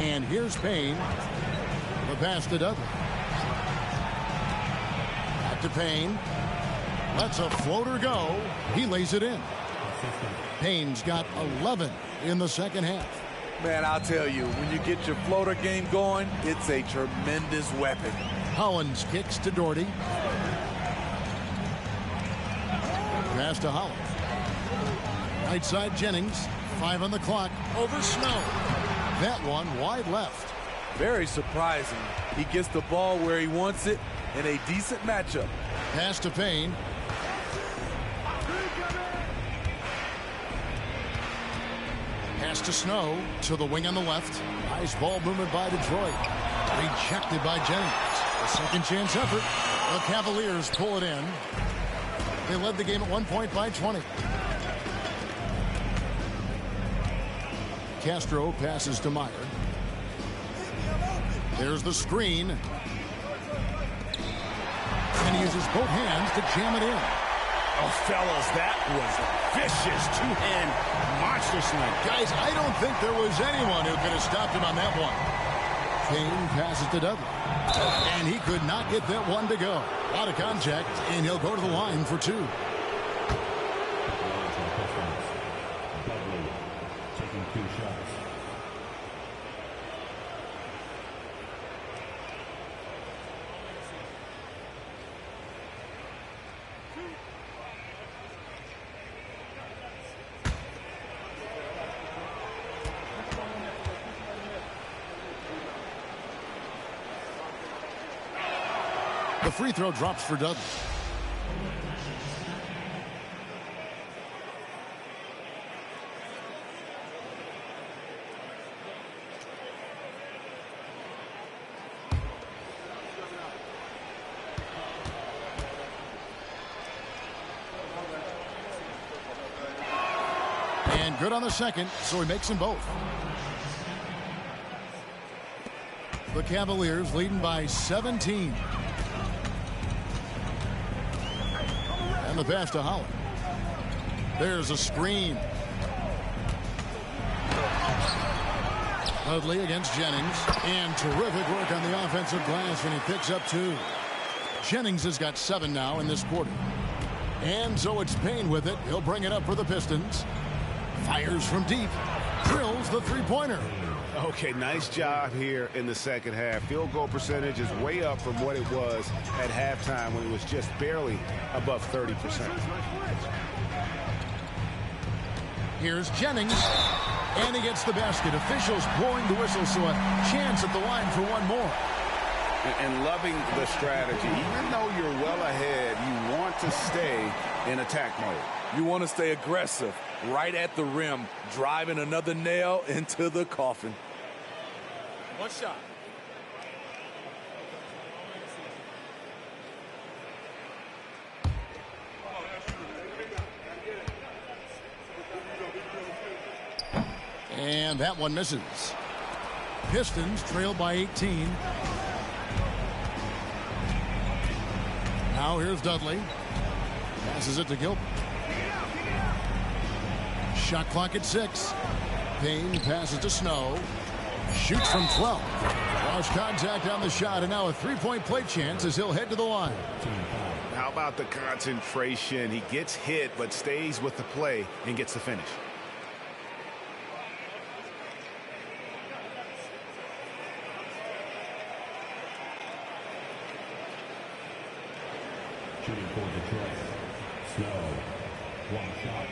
And here's Payne. The pass to Dudley. Back to Payne. Lets a floater go. He lays it in. Payne's got 11 in the second half. Man, I'll tell you, when you get your floater game going, it's a tremendous weapon. Hollins kicks to Doherty. Pass to Holland. Right side Jennings. 5 on the clock. Over Snow. That one wide left. Very surprising. He gets the ball where he wants it in a decent matchup. Pass to Payne. Pass to Snow. To the wing on the left. Nice ball movement by Detroit. Rejected by Jennings. A second chance effort. The Cavaliers pull it in. They led the game at 1 point by 20. Castro passes to Meyer. There's the screen. And he uses both hands to jam it in. Oh, fellas, that was vicious two-hand monster swing. Guys, I don't think there was anyone who could have stopped him on that one. Payne passes to Dudley. And he could not get that one to go. Out of contact, and he'll go to the line for 2. The free throw drops for Dudley. And good on the second, so he makes them both. The Cavaliers leading by 17. And the pass to Holland. There's a screen. Dudley against Jennings. And terrific work on the offensive glass, and he picks up 2. Jennings has got 7 now in this quarter. And so it's Payne with it. He'll bring it up for the Pistons. Fires from deep. Drills the three-pointer. Okay, nice job here in the second half. Field goal percentage is way up from what it was at halftime when it was just barely above 30%. Here's Jennings. And he gets the basket. Officials blowing the whistle, so a chance at the line for one more. And loving the strategy. Even though you're well ahead, you want to stay in attack mode. You want to stay aggressive right at the rim, driving another nail into the coffin. One shot. And that one misses. Pistons trail by 18. Now here's Dudley. Passes it to Gilbert. Shot clock at 6. Payne passes to Snow. Shoots from 12. Lost contact on the shot, and now a three-point play chance as he'll head to the line. How about the concentration? He gets hit, but stays with the play and gets the finish. Shooting for Detroit. Snow. One shot.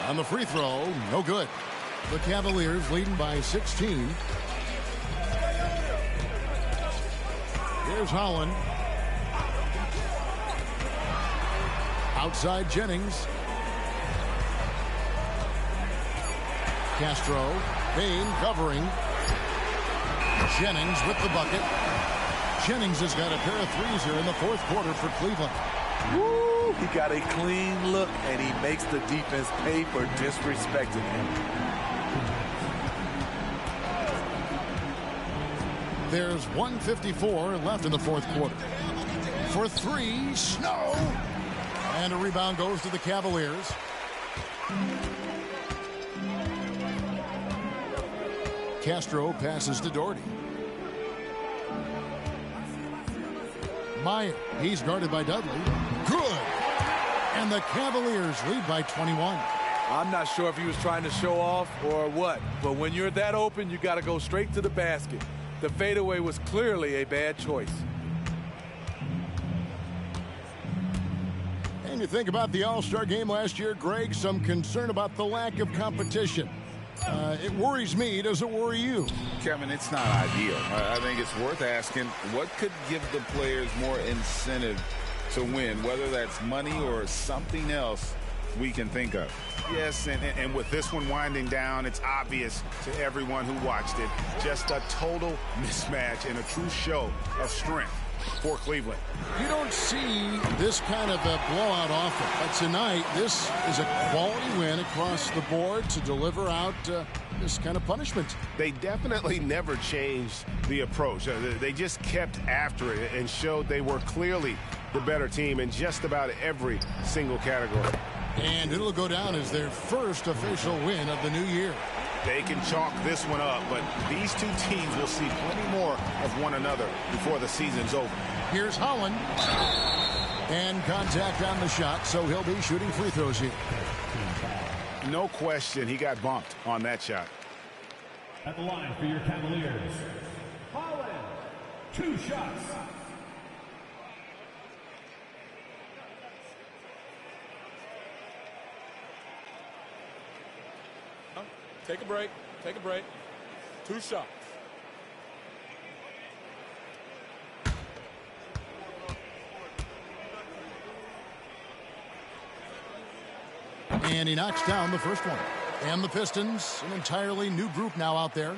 On the free throw, no good. The Cavaliers leading by 16. Here's Holland. Outside Jennings. Castro. Payne covering. Jennings with the bucket. Jennings has got a pair of threes here in the fourth quarter for Cleveland. Woo! He got a clean look, and he makes the defense pay for disrespecting him. There's 1:54 left in the fourth quarter. For 3, Snow. And a rebound goes to the Cavaliers. Castro passes to Doherty. Meyer, he's guarded by Dudley. Good. And the Cavaliers lead by 21. I'm not sure if he was trying to show off or what, but when you're that open, you got to go straight to the basket. The fadeaway was clearly a bad choice. And you think about the All-Star game last year, Greg, some concern about the lack of competition. It worries me. Does it worry you? Kevin, it's not ideal. I think it's worth asking what could give the players more incentive to win, whether that's money or something else we can think of. Yes, and with this one winding down, it's obvious to everyone who watched it. Just a total mismatch and a true show of strength for Cleveland. You don't see this kind of a blowout often. But tonight, this is a quality win across the board to deliver out this kind of punishment. They definitely never changed the approach. They just kept after it and showed they were clearly the better team in just about every single category. And it'll go down as their first official win of the new year. They can chalk this one up, but these two teams will see plenty more of one another before the season's over. Here's Holland. And contact on the shot, so he'll be shooting free throws here. No question, he got bumped on that shot. At the line for your Cavaliers, Holland. 2 shots. Take a break. Take a break. 2 shots. And he knocks down the first one. And the Pistons, an entirely new group now out there.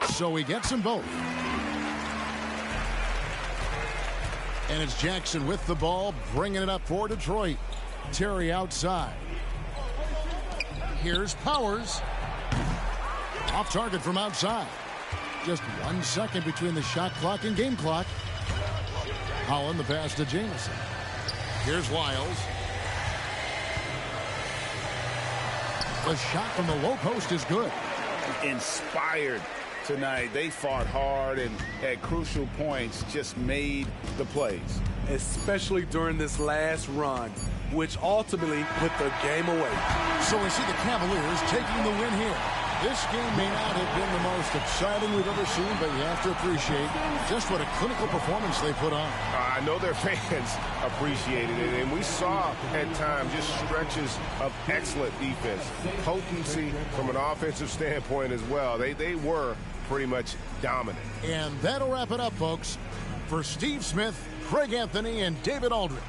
So he gets them both. And it's Jackson with the ball, bringing it up for Detroit. Terry outside. Here's Powers. Off target from outside. Just 1 second between the shot clock and game clock. Holland the pass to Jamison. Here's Lyles. The shot from the low post is good. Inspired tonight. They fought hard and at crucial points just made the plays. Especially during this last run, which ultimately put the game away. So we see the Cavaliers taking the win here. This game may not have been the most exciting we've ever seen, but you have to appreciate just what a clinical performance they put on. I know their fans appreciated it, and we saw at times just stretches of excellent defense. Potency from an offensive standpoint as well. They were pretty much dominant. And that'll wrap it up, folks. For Steve Smith, Craig Anthony, and David Aldridge,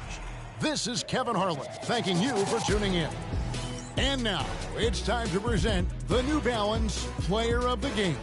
this is Kevin Harlan thanking you for tuning in. And now, it's time to present the New Balance Player of the Game.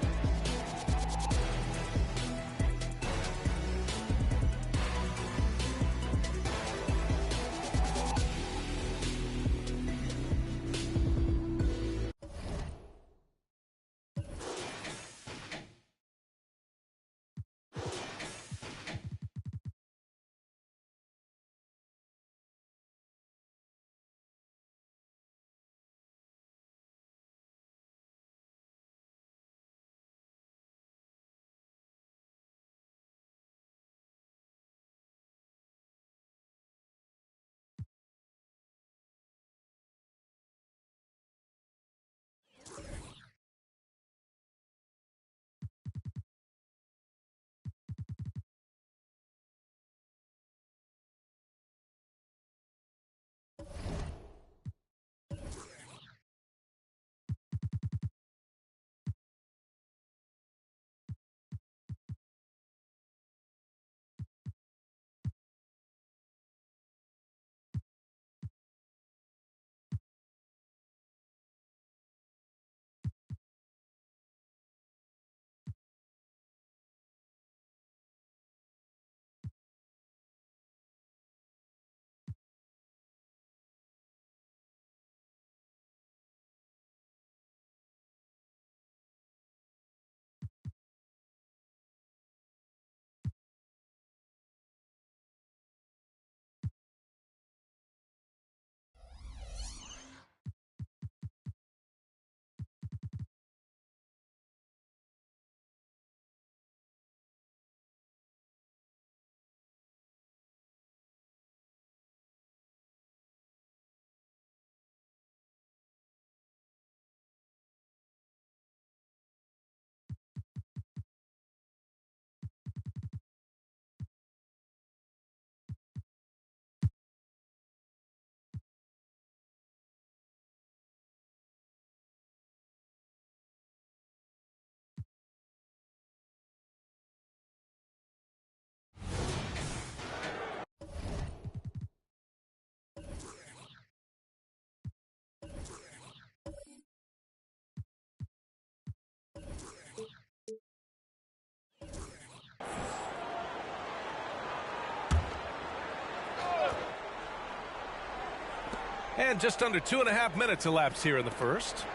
And just under 2.5 minutes elapsed here in the first.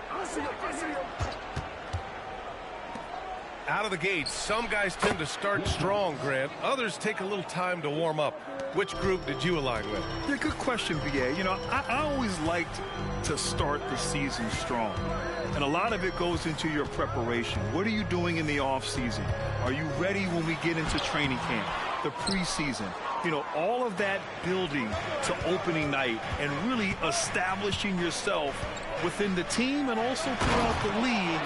Out of the gate, some guys tend to start strong, Grant. Others take a little time to warm up. Which group did you align with? Yeah, good question, BA. You know, I always liked to start the season strong. And a lot of it goes into your preparation. What are you doing in the offseason? Are you ready when we get into training camp, the preseason? You know, all of that building to opening night and really establishing yourself within the team and also throughout the league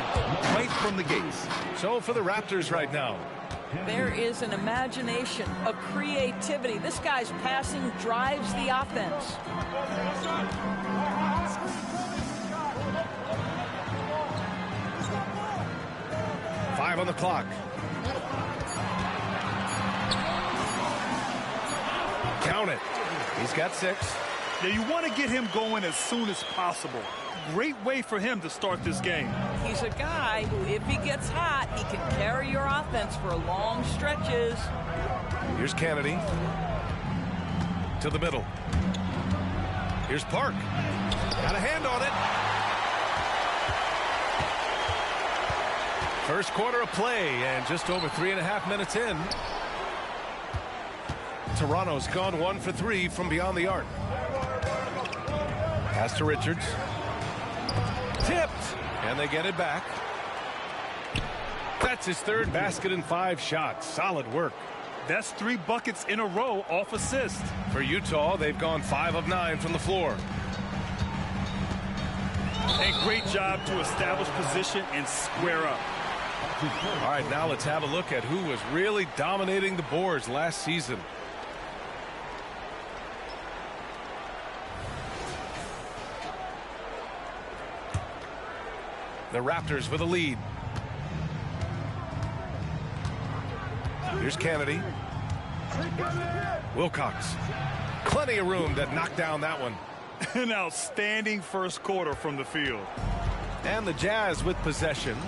right from the gates. So for the Raptors right now, there is an imagination, a creativity. This guy's passing drives the offense. Five on the clock. Count it. He's got 6. Yeah, you want to get him going as soon as possible. Great way for him to start this game. He's a guy who, if he gets hot, he can carry your offense for long stretches. Here's Kennedy. To the middle. Here's Park. Got a hand on it. First quarter of play, and just over 3.5 minutes in. Toronto's gone 1 for 3 from beyond the arc. Pass to Richards. Tipped, and they get it back. That's his 3rd basket in 5 shots. Solid work. That's 3 buckets in a row off assist. For Utah, they've gone 5 of 9 from the floor. A great job to establish position and square up. All right, now let's have a look at who was really dominating the boards last season. The Raptors with a lead. Here's Kennedy. Wilcox. Plenty of room to knock down that one. An outstanding first quarter from the field. And the Jazz with possession.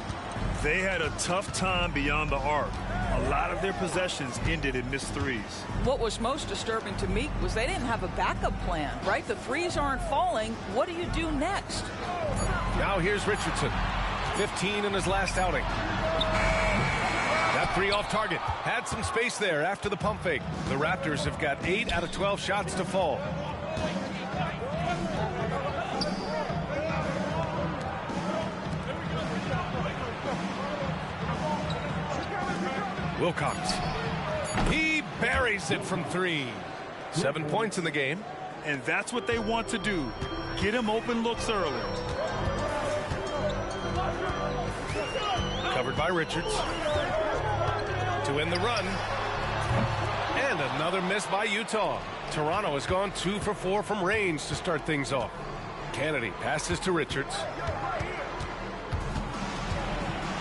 They had a tough time beyond the arc. A lot of their possessions ended in missed threes. What was most disturbing to me was they didn't have a backup plan, right? The threes aren't falling. What do you do next? Now here's Richardson. 15 in his last outing. That 3 off target. Had some space there after the pump fake. The Raptors have got 8 out of 12 shots to fall. Wilcox. He buries it from 3. 7 points in the game. And that's what they want to do. Get him open looks early. Covered by Richards. To end the run. And another miss by Utah. Toronto has gone 2 for 4 from range to start things off. Kennedy passes to Richards.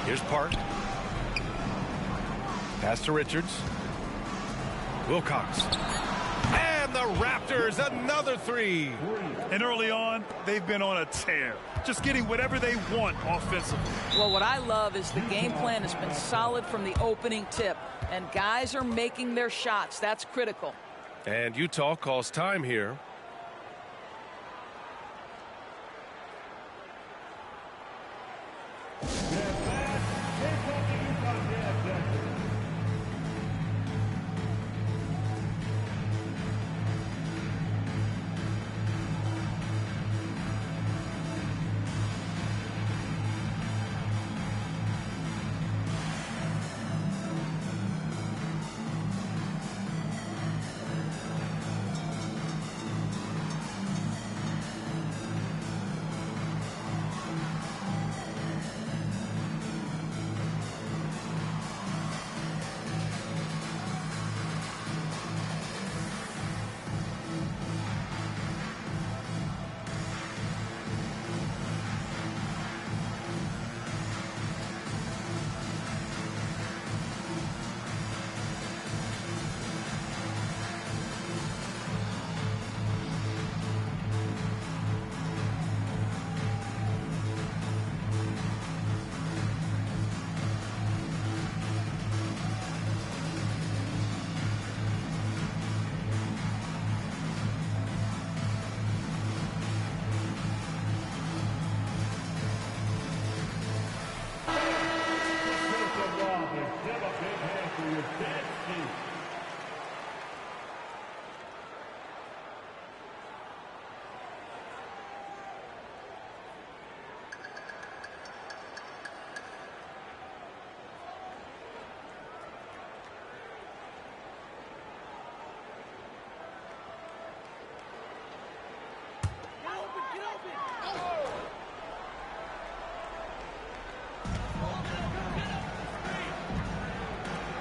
Here's Park. Pass to Richards. Wilcox. And the Raptors, another 3. And early on, they've been on a tear. Just getting whatever they want offensively. Well, what I love is the game plan has been solid from the opening tip. And guys are making their shots. That's critical. And Utah calls time here.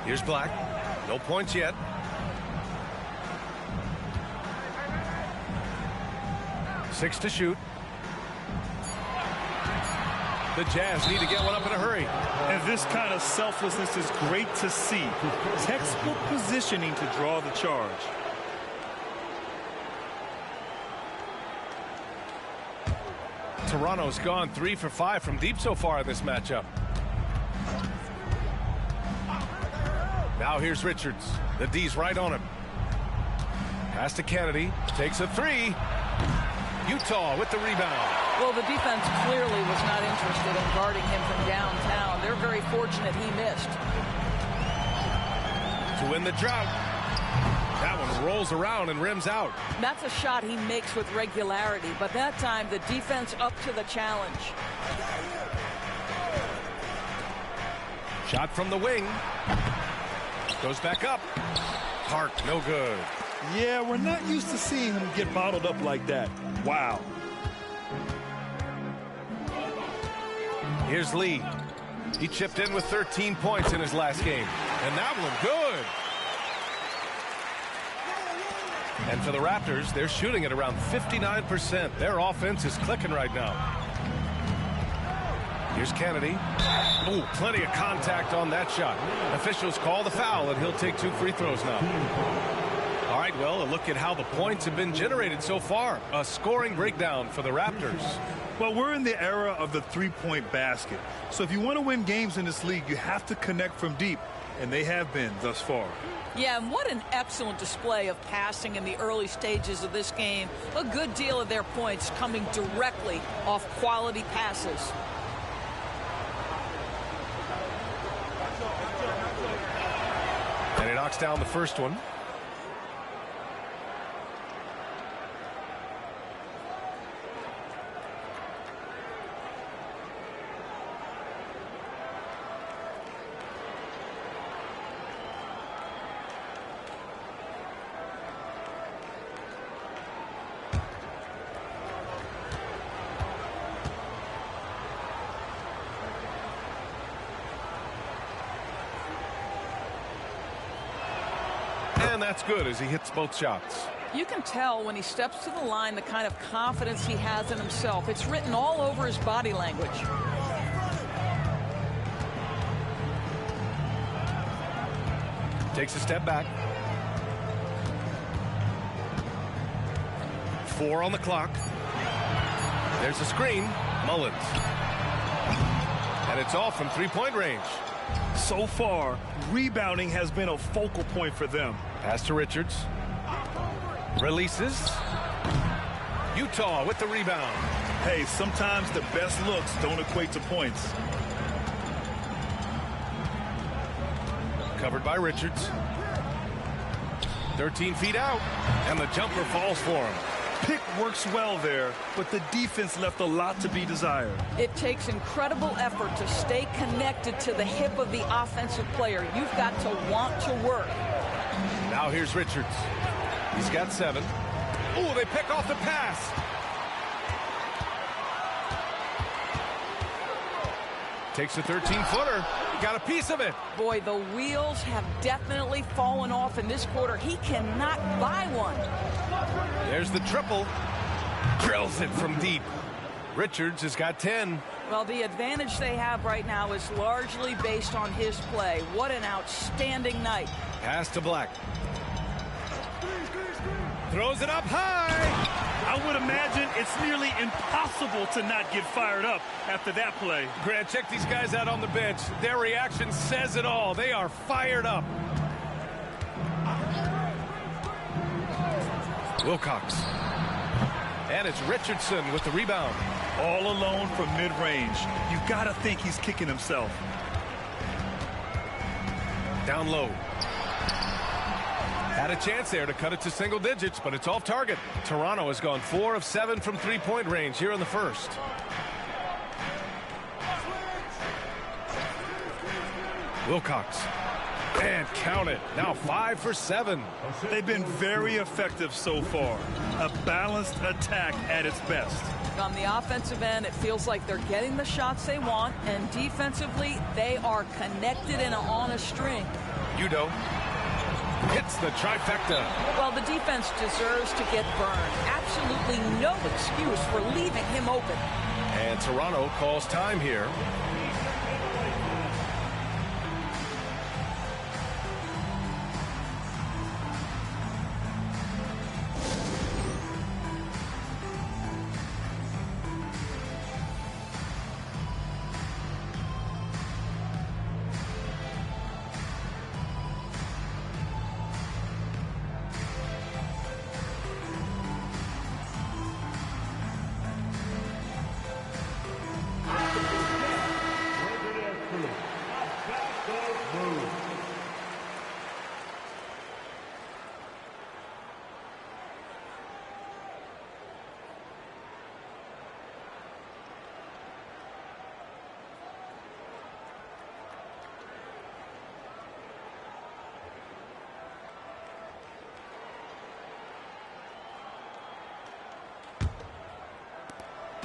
Here's Black. No points yet. Six to shoot. The Jazz need to get one up in a hurry. And this kind of selflessness is great to see. Textbook positioning to draw the charge. Toronto's gone 3 for 5 from deep so far in this matchup. Now here's Richards. The D's right on him. Pass to Kennedy. Takes a three. Utah with the rebound. Well, the defense clearly was not interested in guarding him from downtown. They're very fortunate he missed. To win the drought. That one rolls around and rims out. That's a shot he makes with regularity, but that time the defense up to the challenge. Shot from the wing. Goes back up. Park, no good. Yeah, we're not used to seeing him get bottled up like that. Wow. Here's Lee. He chipped in with 13 points in his last game. And that one good. And for the Raptors, they're shooting at around 59%. Their offense is clicking right now. Here's Kennedy. Ooh, plenty of contact on that shot. Officials call the foul, and he'll take 2 free throws now. All right, well, a look at how the points have been generated so far. A scoring breakdown for the Raptors. Well, we're in the era of the three-point basket. So if you want to win games in this league, you have to connect from deep. And they have been thus far. Yeah, and what an excellent display of passing in the early stages of this game. A good deal of their points coming directly off quality passes. And he knocks down the first one. And that's good as he hits both shots. You can tell when he steps to the line the kind of confidence he has in himself. It's written all over his body language. Takes a step back. 4 on the clock. There's a screen. Mullins. And it's all from three-point range. So far, rebounding has been a focal point for them. Pass to Richards. Releases. Utah with the rebound. Hey, sometimes the best looks don't equate to points. Covered by Richards. 13 feet out. And the jumper falls for him. Pick works well there, but the defense left a lot to be desired. It takes incredible effort to stay connected to the hip of the offensive player. You've got to want to work. Now here's Richards. He's got 7. Ooh, they pick off the pass. Takes a 13-footer. Got a piece of it. Boy, the wheels have definitely fallen off in this quarter. He cannot buy one. There's the triple. Drills it from deep. Richards has got 10. Well, the advantage they have right now is largely based on his play. What an outstanding night. Pass to Black. Throws it up high. I would imagine it's nearly impossible to not get fired up after that play. Grant, check these guys out on the bench. Their reaction says it all. They are fired up. Wilcox. And it's Richardson with the rebound. All alone from mid-range. You've got to think he's kicking himself. Down low. Had a chance there to cut it to single digits, but it's off target. Toronto has gone 4 of 7 from three-point range here in the first. Wilcox. And count it. Now 5 for 7. They've been very effective so far. A balanced attack at its best. On the offensive end, it feels like they're getting the shots they want, and defensively, they are connected and on a string. Udo hits the trifecta. Well, the defense deserves to get burned. Absolutely no excuse for leaving him open. And Toronto calls time here.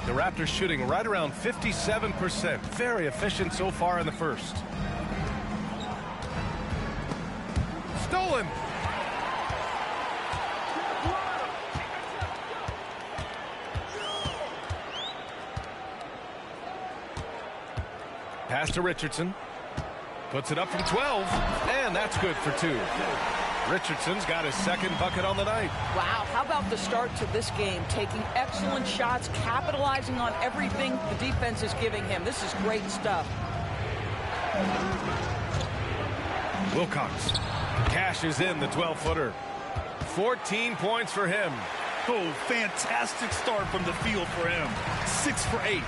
The Raptors shooting right around 57%. Very efficient so far in the first. Stolen. Pass to Richardson. Puts it up from 12. And that's good for 2. Richardson's got his second bucket on the night. Wow, how about the start to this game? Taking excellent shots, capitalizing on everything the defense is giving him. This is great stuff. Wilcox cashes in the 12-footer. 14 points for him. Oh, fantastic start from the field for him. 6 for 8.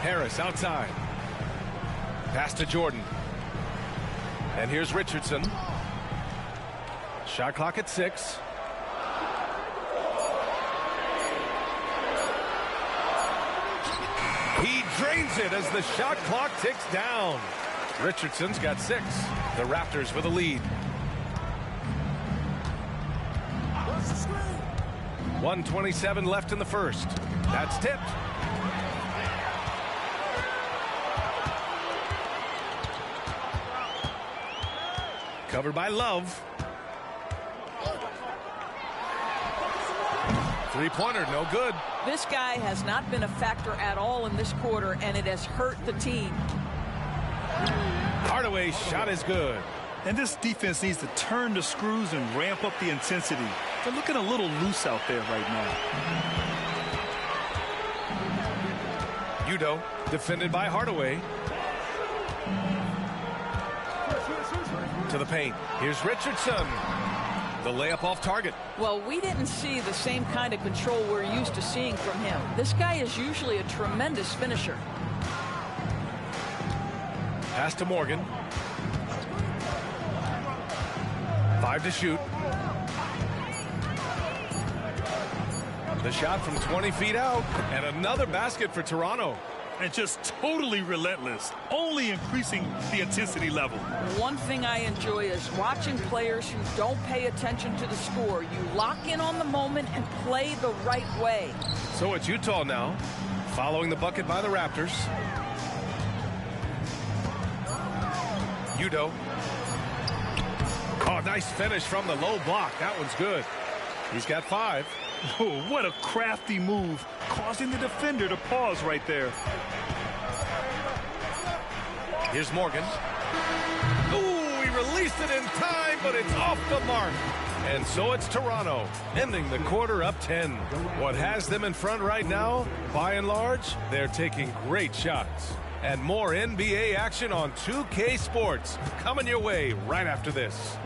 Harris outside. Pass to Jordan. And here's Richardson. Shot clock at 6. He drains it as the shot clock ticks down. Richardson's got 6. The Raptors with a lead. 1:27 left in the first. That's tipped. Covered by Love. Three-pointer, no good. This guy has not been a factor at all in this quarter, and it has hurt the team. Hardaway's shot is good. And this defense needs to turn the screws and ramp up the intensity. They're looking a little loose out there right now. Udo, defended by Hardaway. To the paint. Here's Richardson. The layup off target. Well, we didn't see the same kind of control we're used to seeing from him. This guy is usually a tremendous finisher. Pass to Morgan. 5 to shoot. The shot from 20 feet out. And another basket for Toronto. And just totally relentless, only increasing the intensity level. One thing I enjoy is watching players who don't pay attention to the score. You lock in on the moment and play the right way. So it's Utah now, following the bucket by the Raptors. Udo. Oh, nice finish from the low block. That one's good. He's got 5. Oh, what a crafty move, causing the defender to pause right there. Here's Morgan. Ooh, he released it in time, but it's off the mark. And so it's Toronto, ending the quarter up 10. What has them in front right now, by and large, they're taking great shots. And more NBA action on 2K Sports coming your way right after this.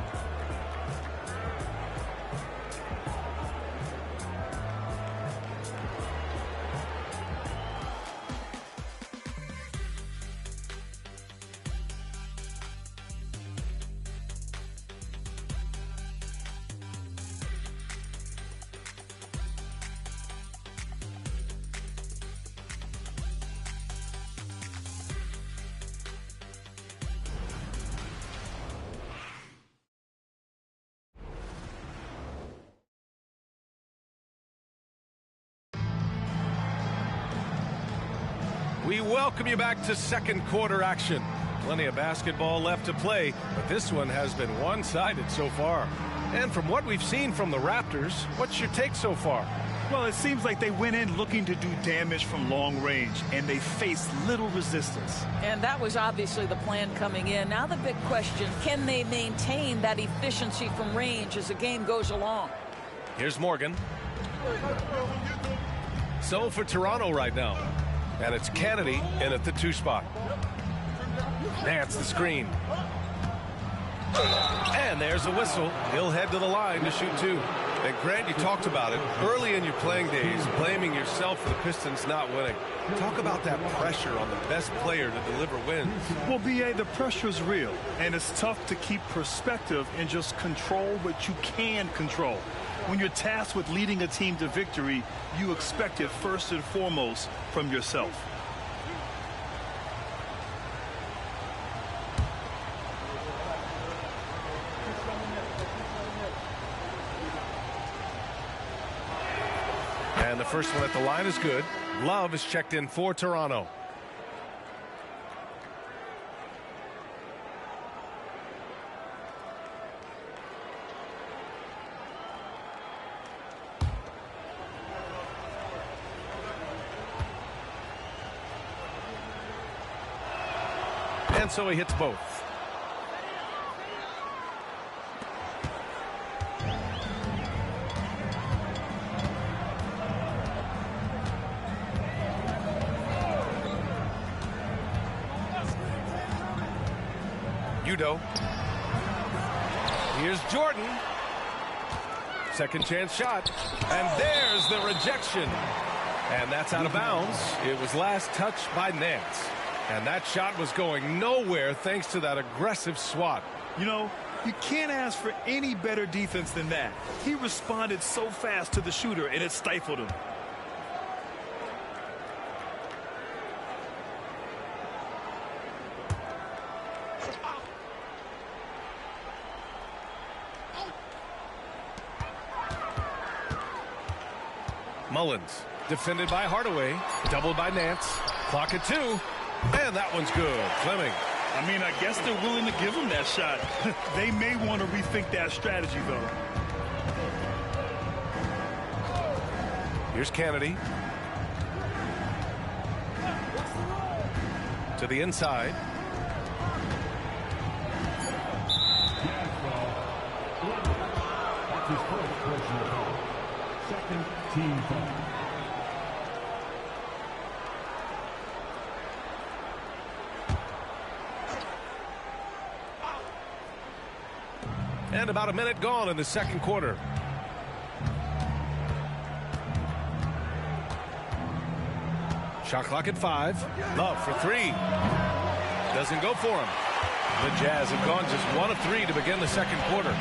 We welcome you back to second quarter action. Plenty of basketball left to play, but this one has been one-sided so far. And from what we've seen from the Raptors, what's your take so far? Well, it seems like they went in looking to do damage from long range, and they faced little resistance. And that was obviously the plan coming in. Now the big question, can they maintain that efficiency from range as the game goes along? Here's Morgan. So for Toronto right now, and it's Kennedy in at the 2 spot. Nance the screen. And there's a whistle. He'll head to the line to shoot 2. And Grant, you talked about it early in your playing days, blaming yourself for the Pistons not winning. Talk about that pressure on the best player to deliver wins. Well, B.A., the pressure is real, and it's tough to keep perspective and just control what you can control. When you're tasked with leading a team to victory, you expect it first and foremost from yourself. And the first one at the line is good. Love is checked in for Toronto. And so he hits both. Udo. Here's Jordan. Second chance shot. And there's the rejection. And that's out of bounds. It was last touched by Nance. And that shot was going nowhere thanks to that aggressive swat. You know, you can't ask for any better defense than that. He responded so fast to the shooter, and it stifled him. Mullins, defended by Hardaway, doubled by Nance. Clock at 2, and that one's good. Fleming. I mean, I guess they're willing to give him that shot. They may want to rethink that strategy, though. Here's Kennedy. To the inside. That's his first personal foul. Second team foul. And about a minute gone in the second quarter. Shot clock at 5. Love for 3. Doesn't go for him. The Jazz have gone just 1 of 3 to begin the second quarter.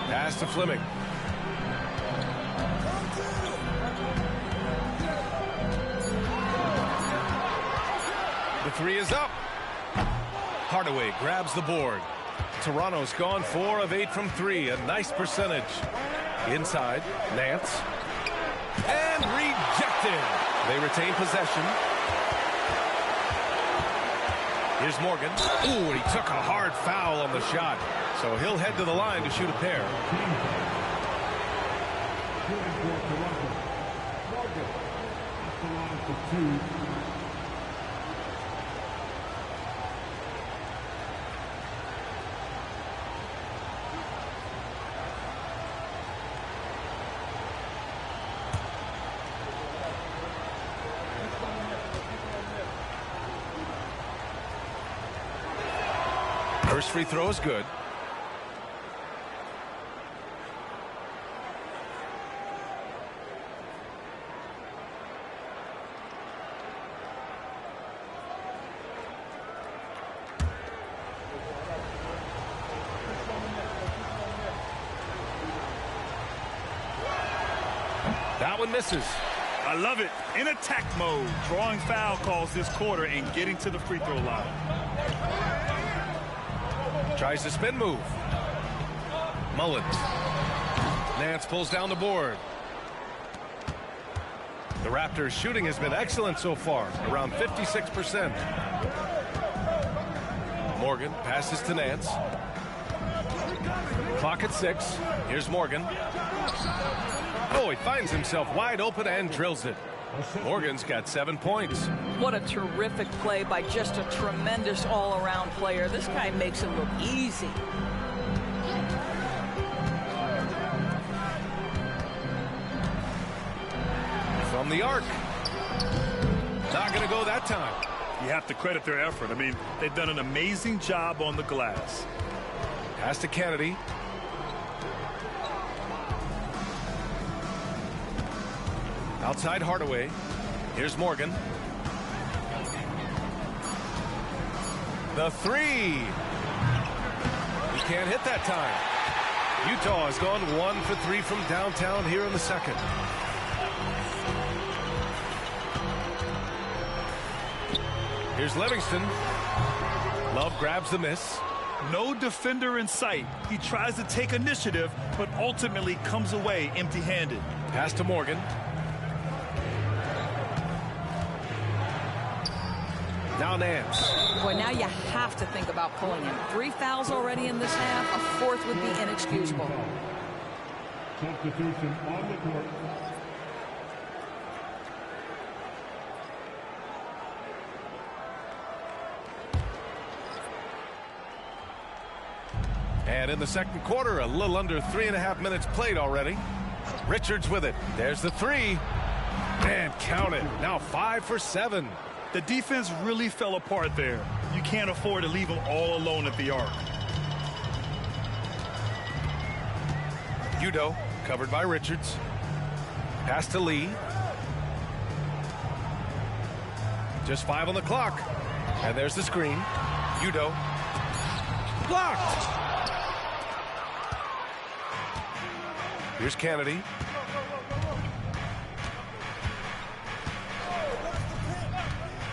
Pass to Fleming. The 3 is up. Hardaway grabs the board. Toronto's gone 4 of 8 from 3. A nice percentage. Inside, Nance. And rejected. They retain possession. Here's Morgan. Ooh, and he took a hard foul on the shot. So he'll head to the line to shoot a pair. First free throw is good. That one misses. I love it. In attack mode, drawing foul calls this quarter and getting to the free throw line. Tries the spin move. Mullins. Nance pulls down the board. The Raptors' shooting has been excellent so far, around 56%. Morgan passes to Nance. Clock at 6. Here's Morgan. Oh, he finds himself wide open and drills it. Morgan's got 7 points. What a terrific play by just a tremendous all-around player. This guy makes it look easy. From the arc. Not going to go that time. You have to credit their effort. I mean, they've done an amazing job on the glass. Pass to Kennedy. Outside Hardaway. Here's Morgan. The three. He can't hit that time. Utah has gone 1 for 3 from downtown here in the second. Here's Livingston. Love grabs the miss. No defender in sight. He tries to take initiative, but ultimately comes away empty-handed. Pass to Morgan. Now Nance. Boy, now you have to think about pulling him. 3 fouls already in this half. A 4th would be inexcusable. Substitution on the court. And in the second quarter, a little under 3.5 minutes played already. Richards with it. There's the three. And count it. Now 5 for 7. The defense really fell apart there. You can't afford to leave them all alone at the arc. Udo covered by Richards. Pass to Lee. Just 5 on the clock. And there's the screen. Udo. Blocked. Here's Kennedy.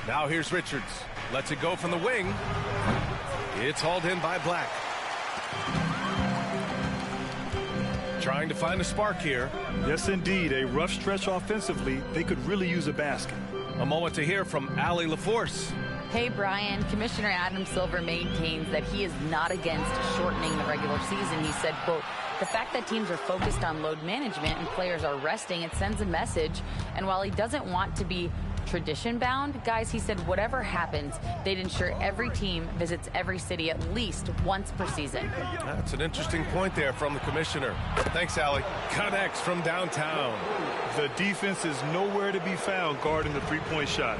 Now here's Richards. Lets it go from the wing. It's hauled in by Black. Trying to find a spark here. Yes, indeed. A rough stretch offensively. They could really use a basket. A moment to hear from Allie LaForce. Hey, Brian. Commissioner Adam Silver maintains that he is not against shortening the regular season. He said, quote, the fact that teams are focused on load management and players are resting, it sends a message. And while he doesn't want to be tradition bound, guys, he said whatever happens, they'd ensure every team visits every city at least once per season. That's an interesting point there from the commissioner. Thanks, Allie. Connects from downtown. The defense is nowhere to be found guarding the three-point shot.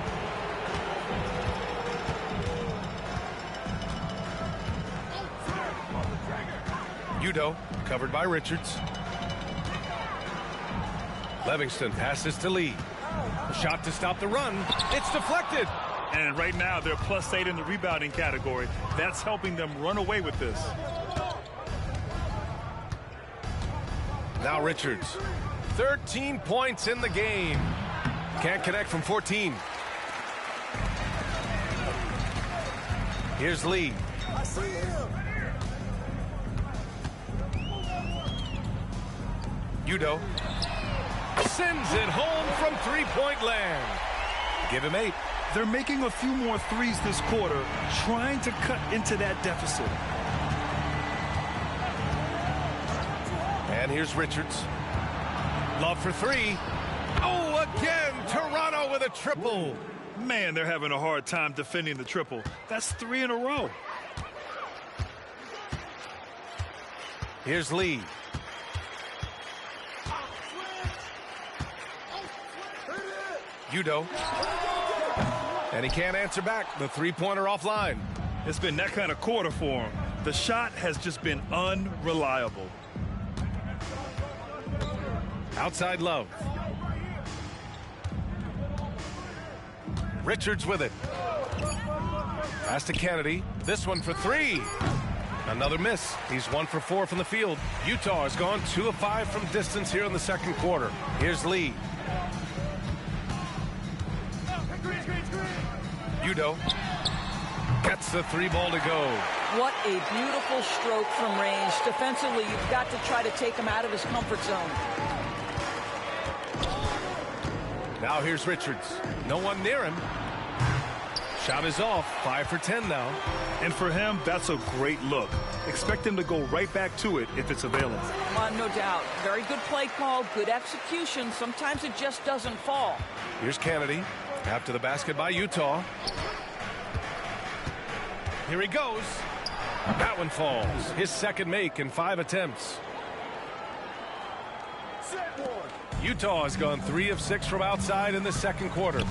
Udo covered by Richards. Livingston passes to Lee. A shot to stop the run. It's deflected. And right now they're +8 in the rebounding category. That's helping them run away with this. Now Richards. 13 points in the game. Can't connect from 14. Here's Lee. I see him. Udo sends it home from three-point land. Give him 8. They're making a few more threes this quarter, trying to cut into that deficit. And here's Richards. Love for 3. Oh, again, Toronto with a triple. Man, they're having a hard time defending the triple. That's 3 in a row. Here's Lee. Udo. And he can't answer back. The three-pointer offline. It's been that kind of quarter for him. The shot has just been unreliable. Outside Love. Richards with it. Pass to Kennedy. This one for 3. Another miss. He's 1 for 4 from the field. Utah has gone 2 of 5 from distance here in the second quarter. Here's Lee. Udo gets the 3 ball to go. What a beautiful stroke from range. Defensively, you've got to try to take him out of his comfort zone. Now here's Richards. No one near him. Shot is off. 5 for 10 now. And for him, that's a great look. Expect him to go right back to it if it's available. No doubt. Very good play call, good execution. Sometimes it just doesn't fall. Here's Kennedy. After the basket by Utah. Here he goes. That one falls. His second make in 5 attempts. Utah has gone 3 of 6 from outside in the second quarter. To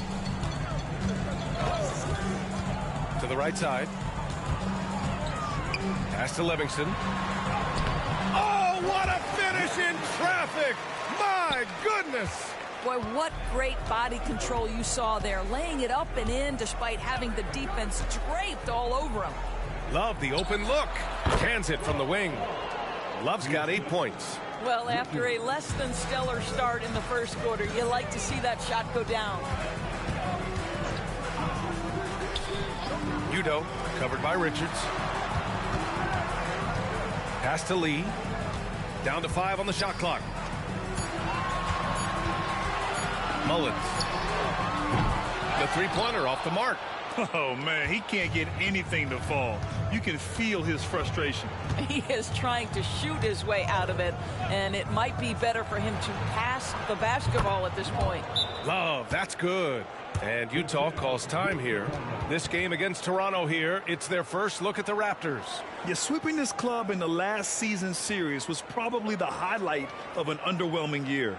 the right side. Pass to Livingston. Oh, what a finish in traffic! My goodness! Boy, what great body control you saw there, laying it up and in despite having the defense draped all over him. Love the open look. Cans it from the wing. Love's got 8 points. Well, after a less than stellar start in the first quarter, you like to see that shot go down. Udo, covered by Richards. Pass to Lee. Down to 5 on the shot clock. Mullins. The three-pointer off the mark. Oh, man, he can't get anything to fall. You can feel his frustration. He is trying to shoot his way out of it, and it might be better for him to pass the basketball at this point. Love, that's good. And Utah calls time here. This game against Toronto here, it's their first look at the Raptors. Yeah, sweeping this club in the last season series was probably the highlight of an underwhelming year.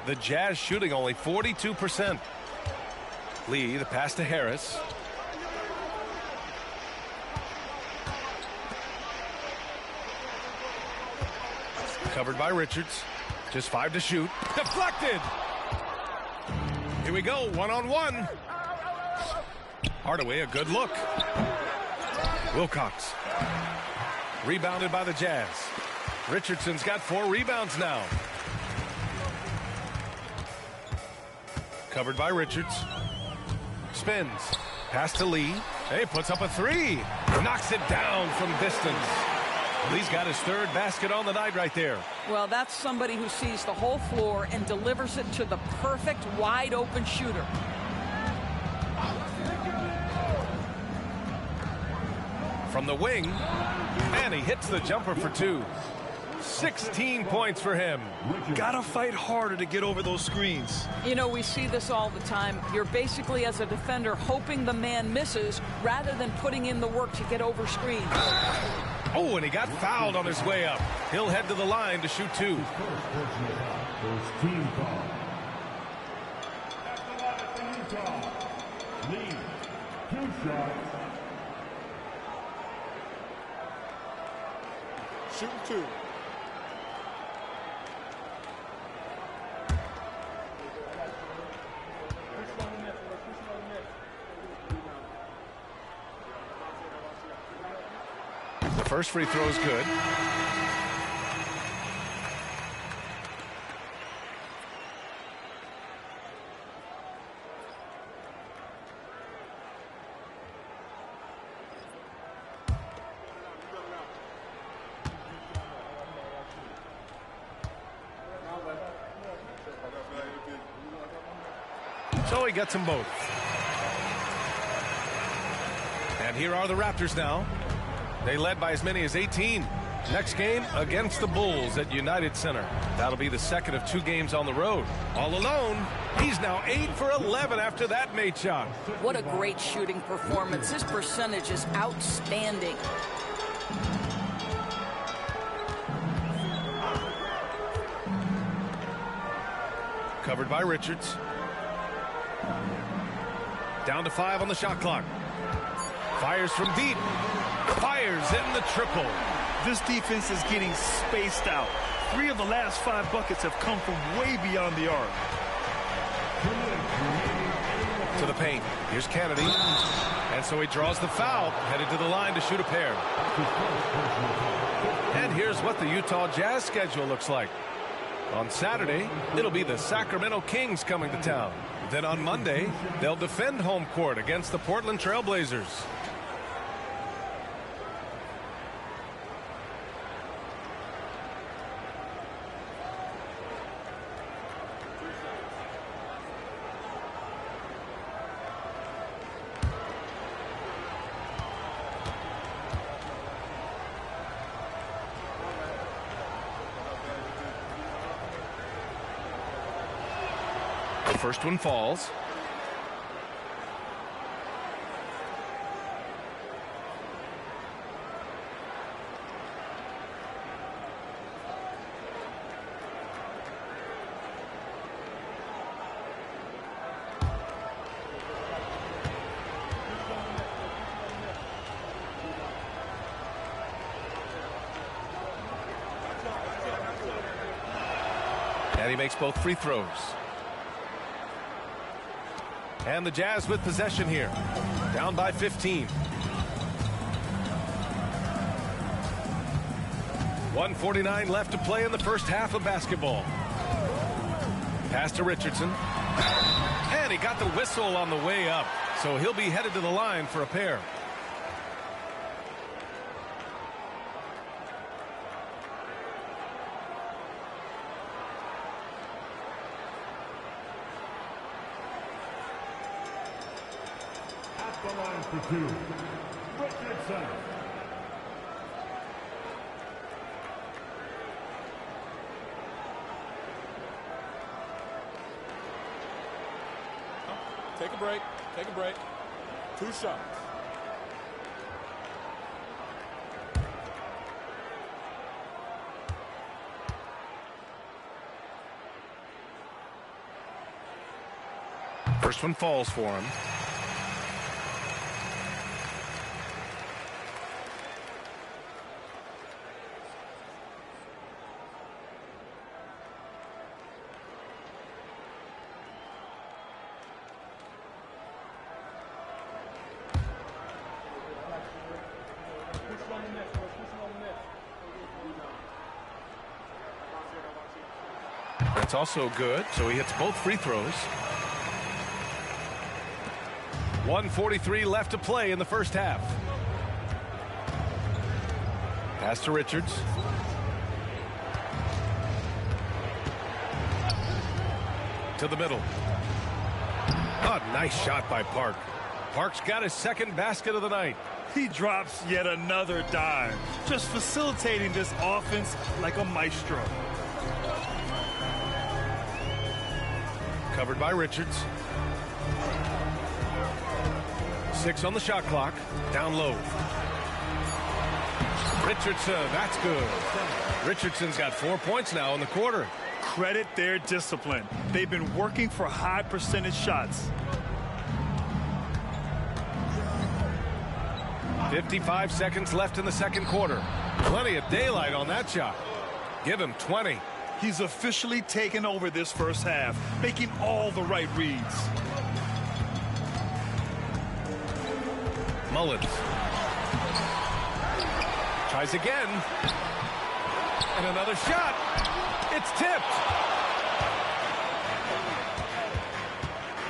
The Jazz shooting only 42%. Lee, the pass to Harris. Covered by Richards. Just 5 to shoot. Deflected! Here we go, one-on-one. Hardaway, a good look. Wilcox. Rebounded by the Jazz. Richardson's got 4 rebounds now. Covered by Richards. Spins. Pass to Lee. Hey, puts up a 3. Knocks it down from distance. Lee's got his 3rd basket on the night right there. Well, that's somebody who sees the whole floor and delivers it to the perfect wide open shooter. From the wing. And he hits the jumper for 2. 16 points for him. Gotta fight harder to get over those screens. You know, we see this all the time. You're basically, as a defender, hoping the man misses rather than putting in the work to get over screens. Oh, and he got fouled on his way up. He'll head to the line to shoot 2. Team foul. Lee, 2 shots. Shooting 2. The first free throw is good. So he gets them both. And here are the Raptors now. They led by as many as 18. Next game against the Bulls at United Center. That'll be the second of 2 games on the road. All alone, he's now 8 for 11 after that made shot. What a great shooting performance. His percentage is outstanding. Covered by Richards. Down to 5 on the shot clock. Fires from deep. Fires in the triple. This defense is getting spaced out. 3 of the last 5 buckets have come from way beyond the arc. To the paint. Here's Kennedy. And so he draws the foul, headed to the line to shoot a pair. And here's what the Utah Jazz schedule looks like. On Saturday, it'll be the Sacramento Kings coming to town. Then on Monday, they'll defend home court against the Portland Trail Blazers. The first one falls. And he makes both free throws. And the Jazz with possession here. Down by 15. 1:49 left to play in the first half of basketball. Pass to Richardson. And he got the whistle on the way up. So he'll be headed to the line for a pair. The line for 2, Richardson. Take a break. Take a break. 2 shots. First one falls for him. That's also good, so he hits both free throws. 1:43 left to play in the first half. Pass to Richards. To the middle. Oh, nice shot by Park. Park's got his second basket of the night. He drops yet another dime, just facilitating this offense like a maestro. Covered by Richards. 6 on the shot clock. Down low. Richardson, that's good. Richardson's got 4 points now in the quarter. Credit their discipline. They've been working for high percentage shots. 55 seconds left in the second quarter. Plenty of daylight on that shot. Give him 20. He's officially taken over this first half, making all the right reads. Mullins. Tries again. And another shot. It's tipped.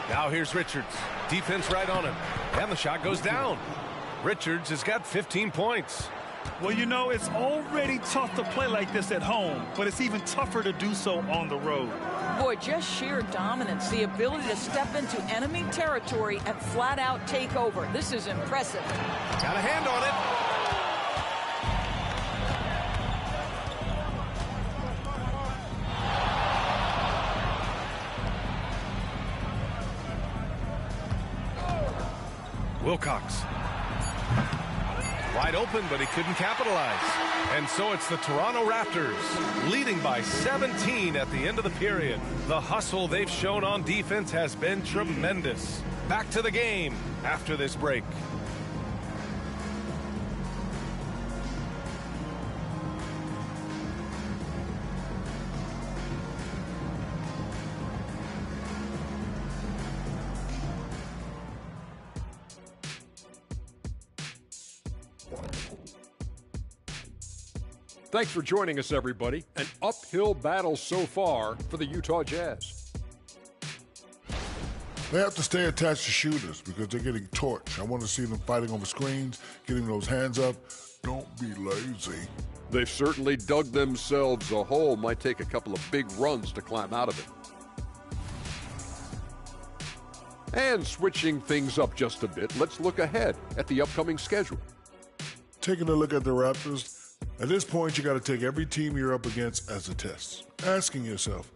Now here's Richards. Defense right on him. And the shot goes down. Richards has got 15 points. Well, you know, it's already tough to play like this at home, but it's even tougher to do so on the road. Boy, just sheer dominance, the ability to step into enemy territory and flat out take over. This is impressive. Got a hand on it. Wilcox. Wide open, but he couldn't capitalize. And so it's the Toronto Raptors leading by 17 at the end of the period. The hustle they've shown on defense has been tremendous. Back to the game after this break. Thanks for joining us, everybody. An uphill battle so far for the Utah Jazz. They have to stay attached to shooters because they're getting torched. I want to see them fighting over screens, getting those hands up. Don't be lazy. They've certainly dug themselves a hole. Might take a couple of big runs to climb out of it. And switching things up just a bit, let's look ahead at the upcoming schedule. Taking a look at the Raptors, at this point you got to take every team you're up against as a test. Asking yourself,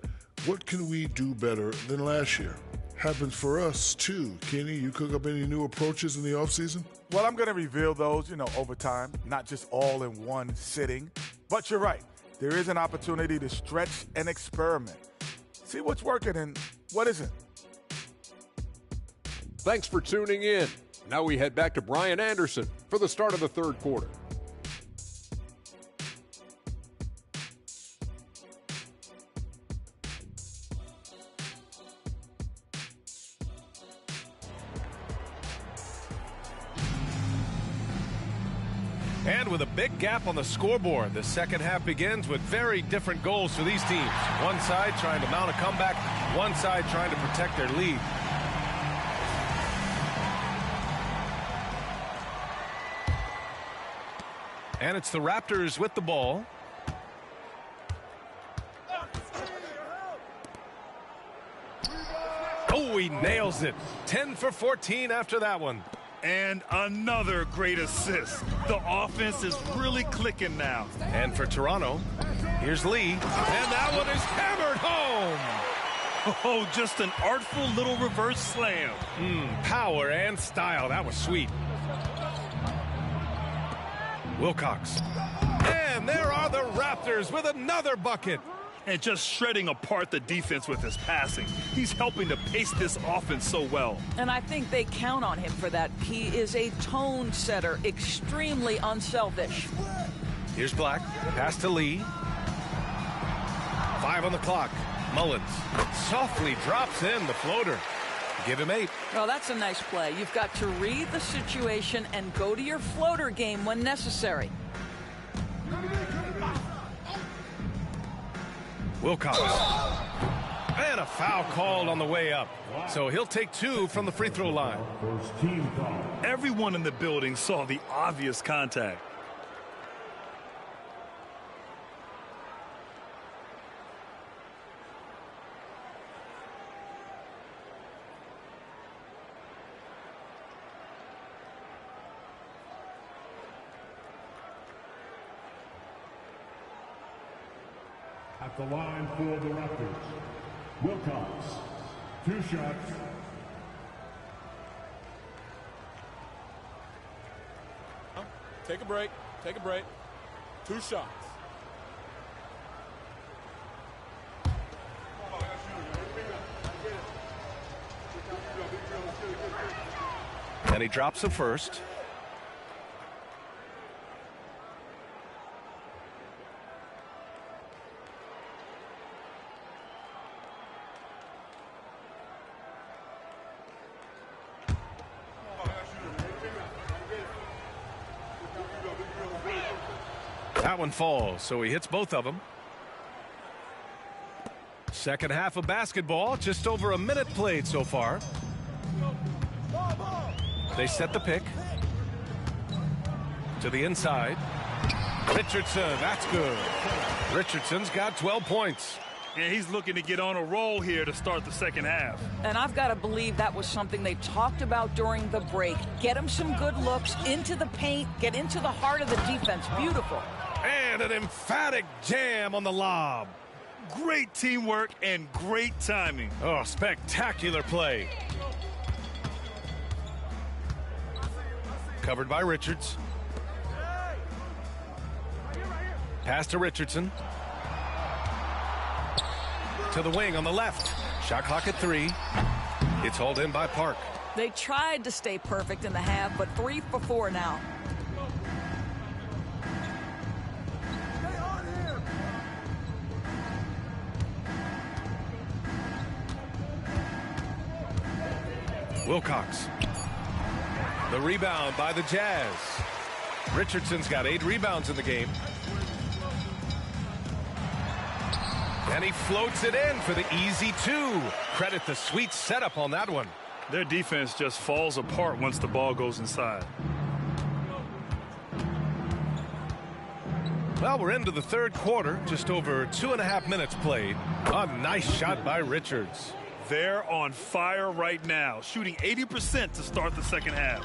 what can we do better than last year? Happens for us too. Kenny, you cook up any new approaches in the offseason? Well, I'm going to reveal those, over time, not just all in one sitting. But you're right. There is an opportunity to stretch and experiment. See what's working and what isn't. Thanks for tuning in. Now we head back to Brian Anderson for the start of the third quarter. And with a big gap on the scoreboard, the second half begins with very different goals for these teams. One side trying to mount a comeback, one side trying to protect their lead. And it's the Raptors with the ball. Oh, he nails it. 10 for 14 after that one. And another great assist. The offense is really clicking now. And for Toronto, here's Lee. And that one is hammered home. Oh, just an artful little reverse slam. Power and style. That was sweet. Wilcox. And there are the Raptors with another bucket. And just shredding apart the defense with his passing. He's helping to pace this offense so well. And I think they count on him for that. He is a tone setter, extremely unselfish. Here's Black. Pass to Lee. 5 on the clock. Mullins softly drops in the floater. Give him 8. Oh, that's a nice play. You've got to read the situation and go to your floater game when necessary. Wilcox. And a foul called on the way up. So he'll take 2 from the free throw line. Everyone in the building saw the obvious contact. At the line for the Raptors, Wilcox, 2 shots. Take a break. Take a break. 2 shots. And he drops the first. That one falls, so he hits both of them. Second half of basketball, just over a minute played so far. They set the pick. To the inside. Richardson, that's good. Richardson's got 12 points. And he's looking to get on a roll here to start the second half. And I've got to believe that was something they talked about during the break. Get him some good looks into the paint, get into the heart of the defense. Beautiful. And an emphatic jam on the lob. Great teamwork and great timing. Oh, spectacular play. Covered by Richards. Pass to Richardson. To the wing on the left. Shot clock at 3. It's hauled in by Park. They tried to stay perfect in the half, but 3 for 4 now. Wilcox. The rebound by the Jazz. Richardson's got 8 rebounds in the game. And he floats it in for the easy 2. Credit the sweet setup on that one. Their defense just falls apart once the ball goes inside. Well, we're into the third quarter. Just over 2.5 minutes played. A nice shot by Richards. They're on fire right now, shooting 80% to start the second half.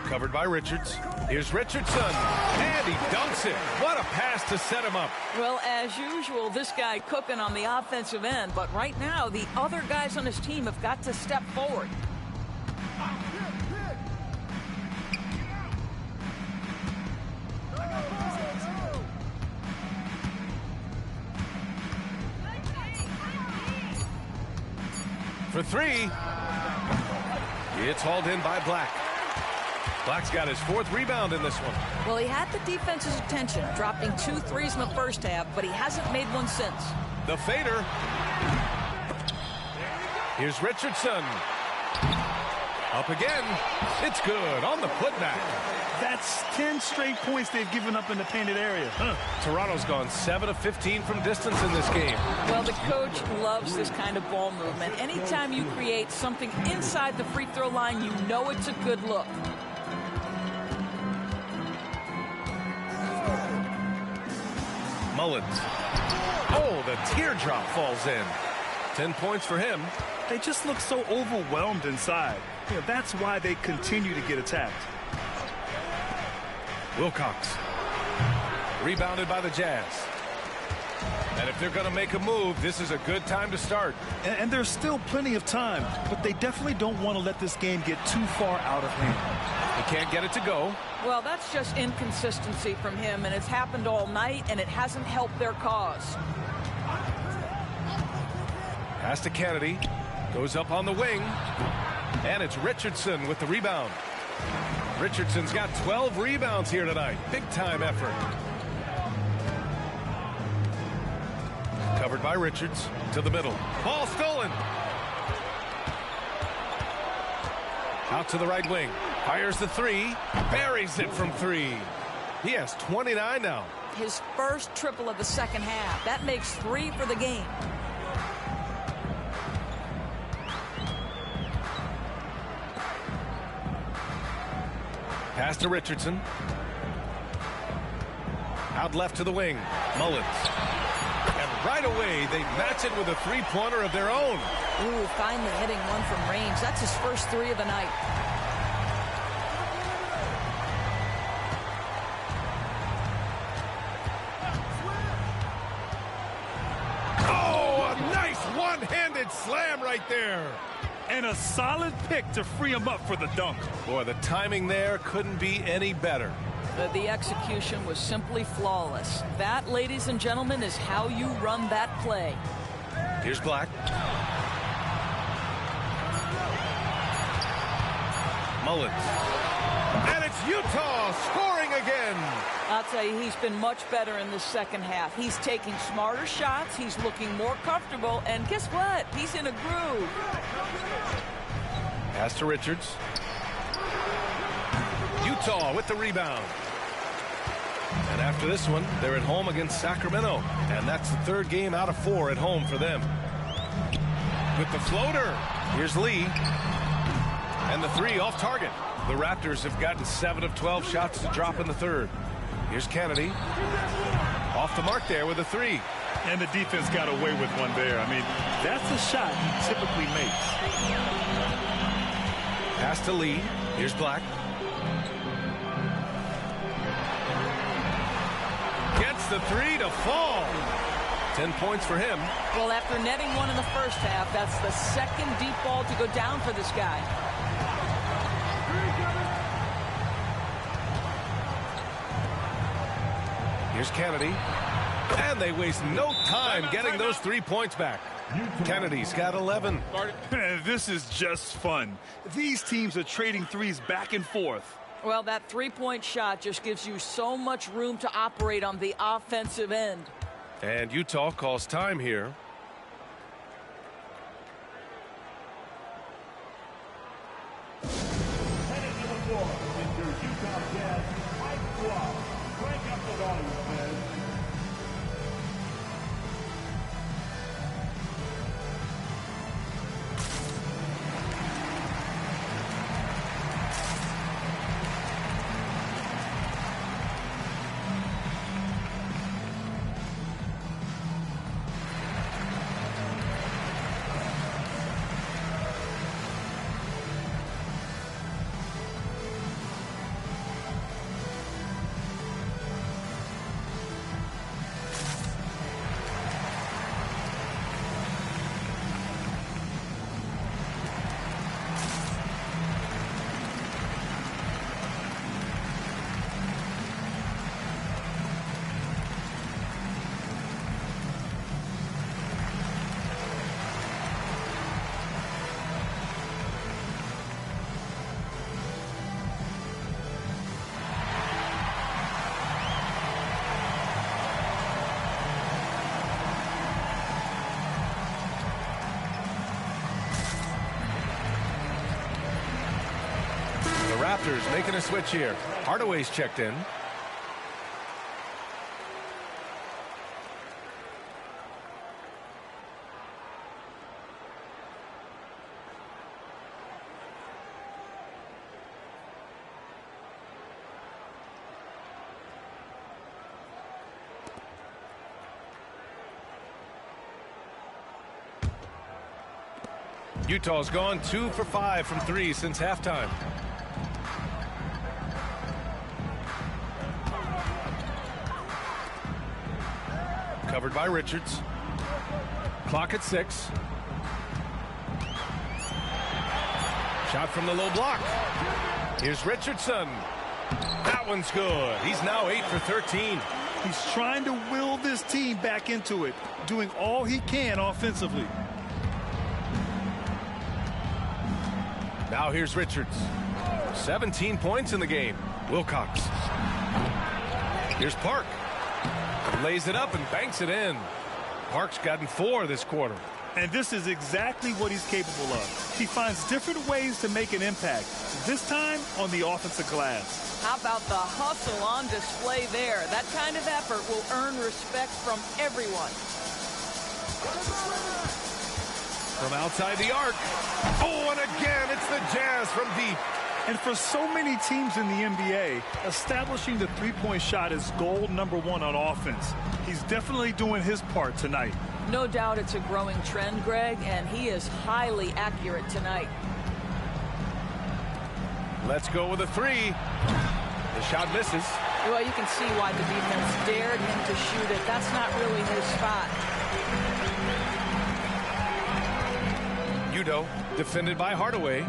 Covered by Richards. Here's Richardson. And he dunks it. What a pass to set him up. Well, as usual, this guy cooking on the offensive end. But right now, the other guys on his team have got to step forward. For 3. It's hauled in by Black. Black's got his 4th rebound in this one. Well, he had the defense's attention, dropping 2 threes in the first half, but he hasn't made one since. The fader. Here's Richardson. Up again. It's good on the putback. That's 10 straight points they've given up in the painted area. Toronto's gone 7 of 15 from distance in this game. Well, the coach loves this kind of ball movement. Anytime you create something inside the free throw line, you know it's a good look. Mullins. Oh, the teardrop falls in. 10 points for him. They just look so overwhelmed inside. You know, that's why they continue to get attacked. Wilcox. Rebounded by the Jazz. And if they're going to make a move, this is a good time to start. And there's still plenty of time, but they definitely don't want to let this game get too far out of hand. They can't get it to go. Well, that's just inconsistency from him, and it's happened all night, and it hasn't helped their cause. Pass to Kennedy. Goes up on the wing. And it's Richardson with the rebound. Richardson's got 12 rebounds here tonight. Big-time effort. Covered by Richards to the middle. Ball stolen. Out to the right wing. Fires the 3. Buries it from 3. He has 29 now. His first triple of the second half. That makes 3 for the game. Pass to Richardson. Out left to the wing. Mullins. And right away, they match it with a three-pointer of their own. Ooh, finally hitting one from range. That's his first 3 of the night. Oh, a nice one-handed slam right there. And a solid pick to free him up for the dunk. Boy, the timing there couldn't be any better. The execution was simply flawless. That, ladies and gentlemen, is how you run that play. Here's Black. Mullins. And it's Utah scoring again. I'll tell you, he's been much better in the second half. He's taking smarter shots. He's looking more comfortable. And guess what? He's in a groove. Pass to Richards. Utah with the rebound. And after this one, they're at home against Sacramento. And that's the 3rd game out of 4 at home for them. With the floater, here's Lee. And the 3 off target. The Raptors have gotten 7 of 12 shots to drop in the 3rd. Here's Kennedy. Off the mark there with a 3. And the defense got away with one there. I mean, that's a shot he typically makes. Pass to Lee. Here's Black. Gets the 3 to fall. 10 points for him. Well, after netting one in the first half, that's the 2nd deep ball to go down for this guy. Here's Kennedy. And they waste no time getting those 3 points back. Kennedy's got 11. This is just fun. These teams are trading threes back and forth. Well, that 3-point shot just gives you so much room to operate on the offensive end. And Utah calls time here. Utah Jazz, Mike Crank up the volume, man. Raptors making a switch here. Hardaway's checked in. Utah's gone 2 for 5 from 3 since halftime. Covered by Richards. Clock at 6. Shot from the low block. Here's Richardson. That one's good. He's now 8 for 13. He's trying to will this team back into it, doing all he can offensively. Now here's Richards. 17 points in the game. Wilcox. Here's Park. Lays it up and banks it in. Park's gotten 4 this quarter. And this is exactly what he's capable of. He finds different ways to make an impact, this time on the offensive glass. How about the hustle on display there? That kind of effort will earn respect from everyone. From outside the arc. Oh, and again, it's the Jazz from deep. And for so many teams in the NBA, establishing the three-point shot is goal number 1 on offense. He's definitely doing his part tonight. No doubt it's a growing trend, Greg, and he is highly accurate tonight. Let's go with a 3. The shot misses. Well, you can see why the defense dared him to shoot it. That's not really his spot. Udo, defended by Hardaway.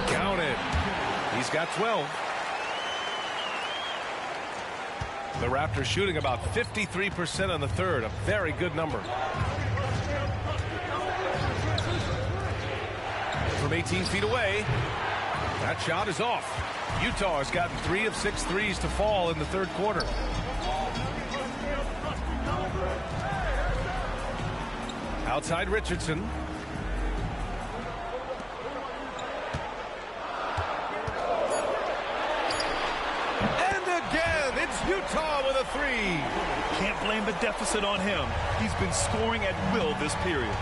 Counted. He's got 12. The Raptors shooting about 53% on the third. A very good number. From 18 feet away. That shot is off. Utah has gotten 3 of 6 threes to fall in the third quarter. Outside Richardson. And again, it's Utah with a 3. Can't blame the deficit on him. He's been scoring at will this period.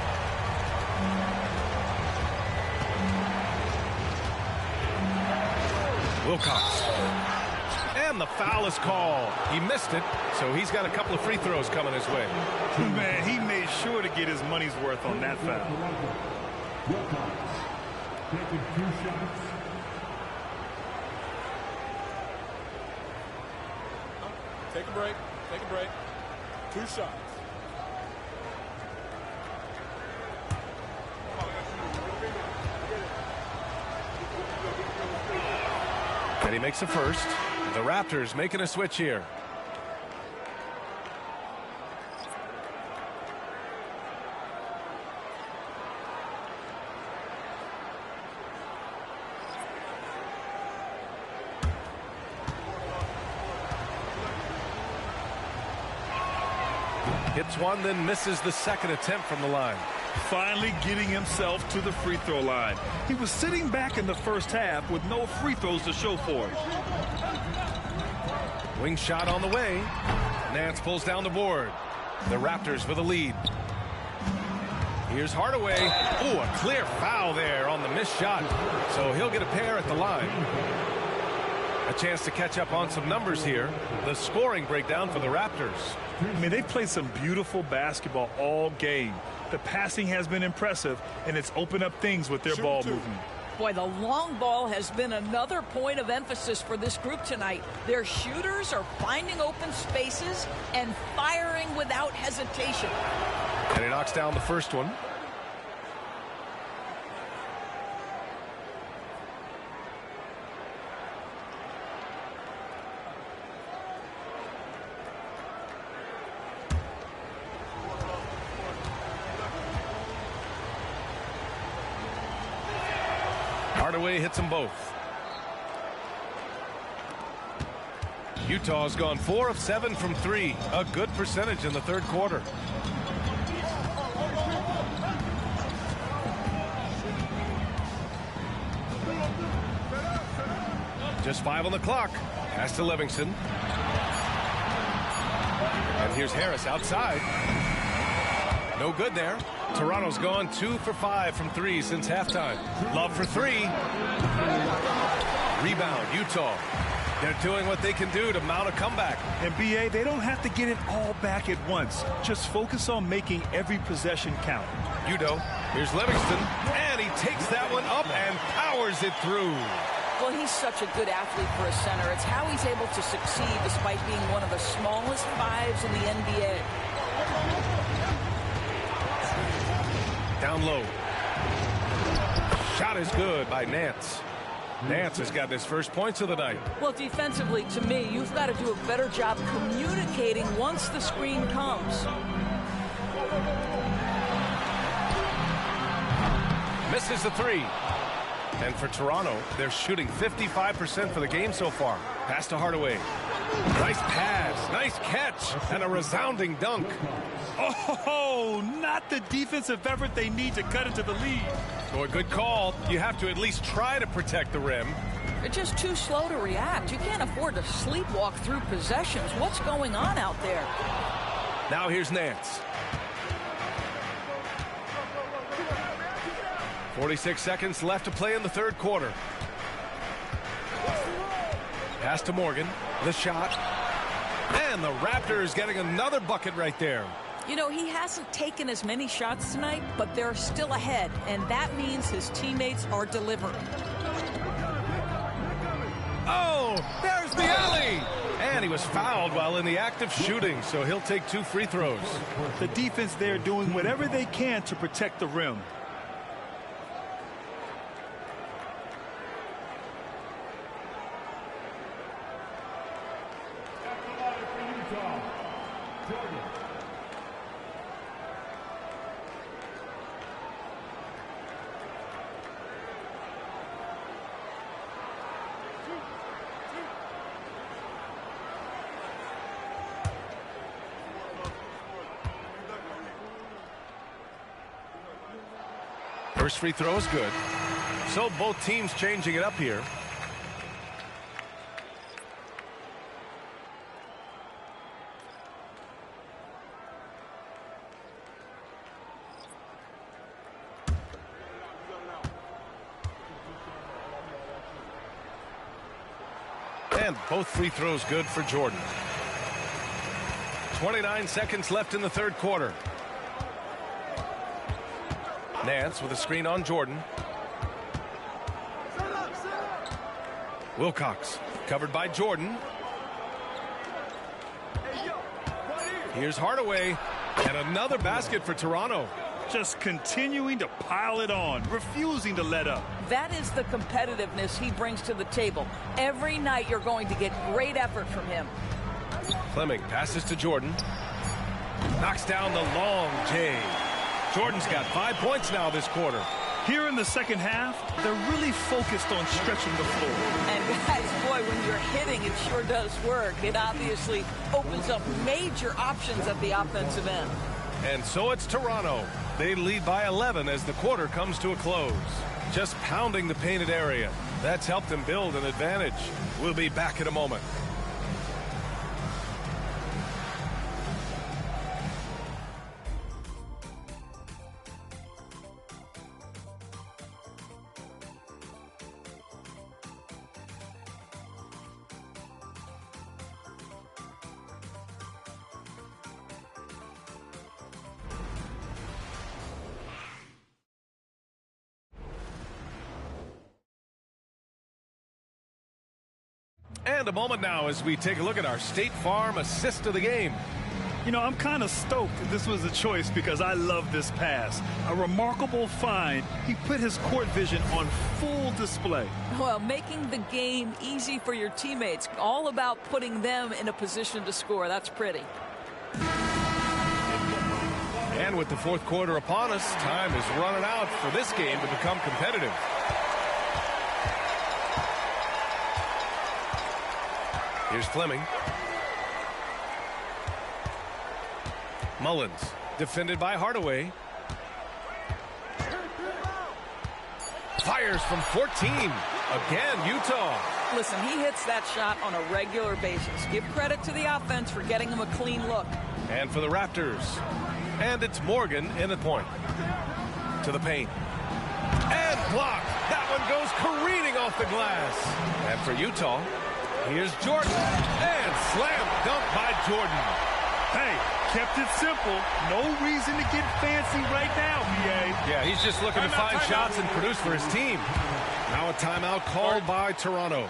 Wilcox. And the foul is called. He missed it, so he's got a couple of free throws coming his way. Man, he made sure to get his money's worth on that foul. Wilcox taking 2 shots. Take a break. Take a break. 2 shots. And he makes the first. The Raptors making a switch here. Hits one, then misses the second attempt from the line. Finally getting himself to the free throw line. He was sitting back in the first half with no free throws to show for it. Wing shot on the way. Nance pulls down the board. The Raptors with a lead. Here's Hardaway. Oh, a clear foul there on the missed shot. So he'll get a pair at the line. A chance to catch up on some numbers here. The scoring breakdown for the Raptors. I mean, they played some beautiful basketball all game. The passing has been impressive, and it's opened up things with their ball movement. Boy, the long ball has been another point of emphasis for this group tonight. Their shooters are finding open spaces and firing without hesitation. And he knocks down the first one. Hardaway hits them both. Utah's gone 4 of 7 from 3. A good percentage in the third quarter. Just 5 on the clock. Pass to Livingston. And here's Harris outside. No good there. Toronto's gone 2 for 5 from 3 since halftime. Love for 3. Rebound, Utah. They're doing what they can do to mount a comeback. And BA, they don't have to get it all back at once. Just focus on making every possession count. Udo, here's Livingston, and he takes that one up and powers it through. Well, he's such a good athlete for a center. It's how he's able to succeed despite being one of the smallest fives in the NBA. Down low. Shot is good by Nance. Nance has got his first points of the night. Well, defensively, to me, you've got to do a better job communicating once the screen comes. Misses the 3. And for Toronto, they're shooting 55% for the game so far. Pass to Hardaway. Nice pass, nice catch, and a resounding dunk. Oh, not the defensive effort they need to cut into the lead. So a good call. You have to at least try to protect the rim. They're just too slow to react. You can't afford to sleepwalk through possessions. What's going on out there? Now here's Nance. 46 seconds left to play in the third quarter. Pass to Morgan. The shot. And the Raptors getting another bucket right there. You know, he hasn't taken as many shots tonight, but they're still ahead, and that means his teammates are delivering. Oh, there's the alley! And he was fouled while in the act of shooting, so he'll take 2 free throws. The defense there doing whatever they can to protect the rim. First free throw is good. So both teams changing it up here. And both free throws good for Jordan. 29 seconds left in the third quarter. Nance with a screen on Jordan. Wilcox covered by Jordan. Here's Hardaway, and another basket for Toronto. Just continuing to pile it on, refusing to let up. That is the competitiveness he brings to the table. Every night you're going to get great effort from him. Fleming passes to Jordan. Knocks down the long J. Jordan's got 5 points now this quarter. Here in the second half, they're really focused on stretching the floor. And guys, boy, when you're hitting, it sure does work. It obviously opens up major options at the offensive end. And so it's Toronto. They lead by 11 as the quarter comes to a close. Just pounding the painted area. That's helped them build an advantage. We'll be back in a moment. And a moment now as we take a look at our State Farm assist of the game. You know, I'm kind of stoked this was a choice because I love this pass. A remarkable find. He put his court vision on full display. Well, making the game easy for your teammates. All about putting them in a position to score. That's pretty. And with the fourth quarter upon us, time is running out for this game to become competitive. Here's Fleming. Mullins, defended by Hardaway. fires from 14. Again, Utah. Listen, he hits that shot on a regular basis. Give credit to the offense for getting him a clean look. And for the Raptors. And it's Morgan in the point. To the paint. And blocked. That one goes careening off the glass. And for Utah, here's Jordan. And slam dunk by Jordan. Hey, kept it simple. No reason to get fancy right now, PA. Yeah, he's just looking to find shots and produce for his team. Now a timeout called by Toronto.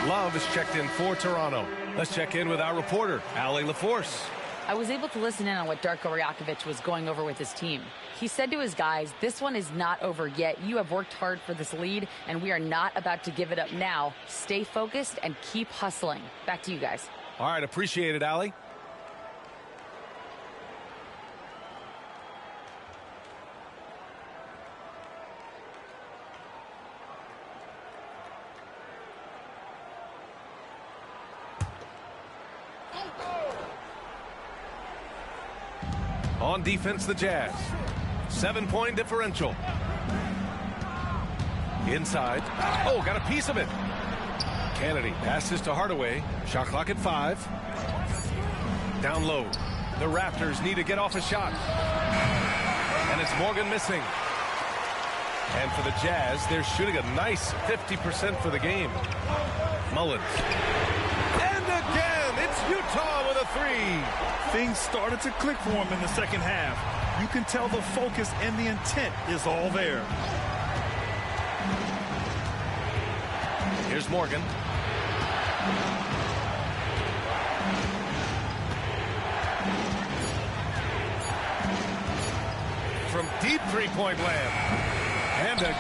Love is checked in for Toronto. Let's check in with our reporter, Allie LaForce. I was able to listen in on what Darko Rajakovic was going over with his team. He said to his guys, this one is not over yet. You have worked hard for this lead, and we are not about to give it up now. Stay focused and keep hustling. Back to you guys. All right, appreciate it, Allie. On defense, the Jazz. 7-point differential. Inside. Oh, got a piece of it. Kennedy passes to Hardaway. Shot clock at 5. Down low. The Raptors need to get off a shot. And it's Morgan missing. And for the Jazz, they're shooting a nice 50% for the game. Mullins. And again, it's Utah with a 3. Things started to click for him in the second half. You can tell the focus and the intent is all there. Here's Morgan. From deep three-point land. And again.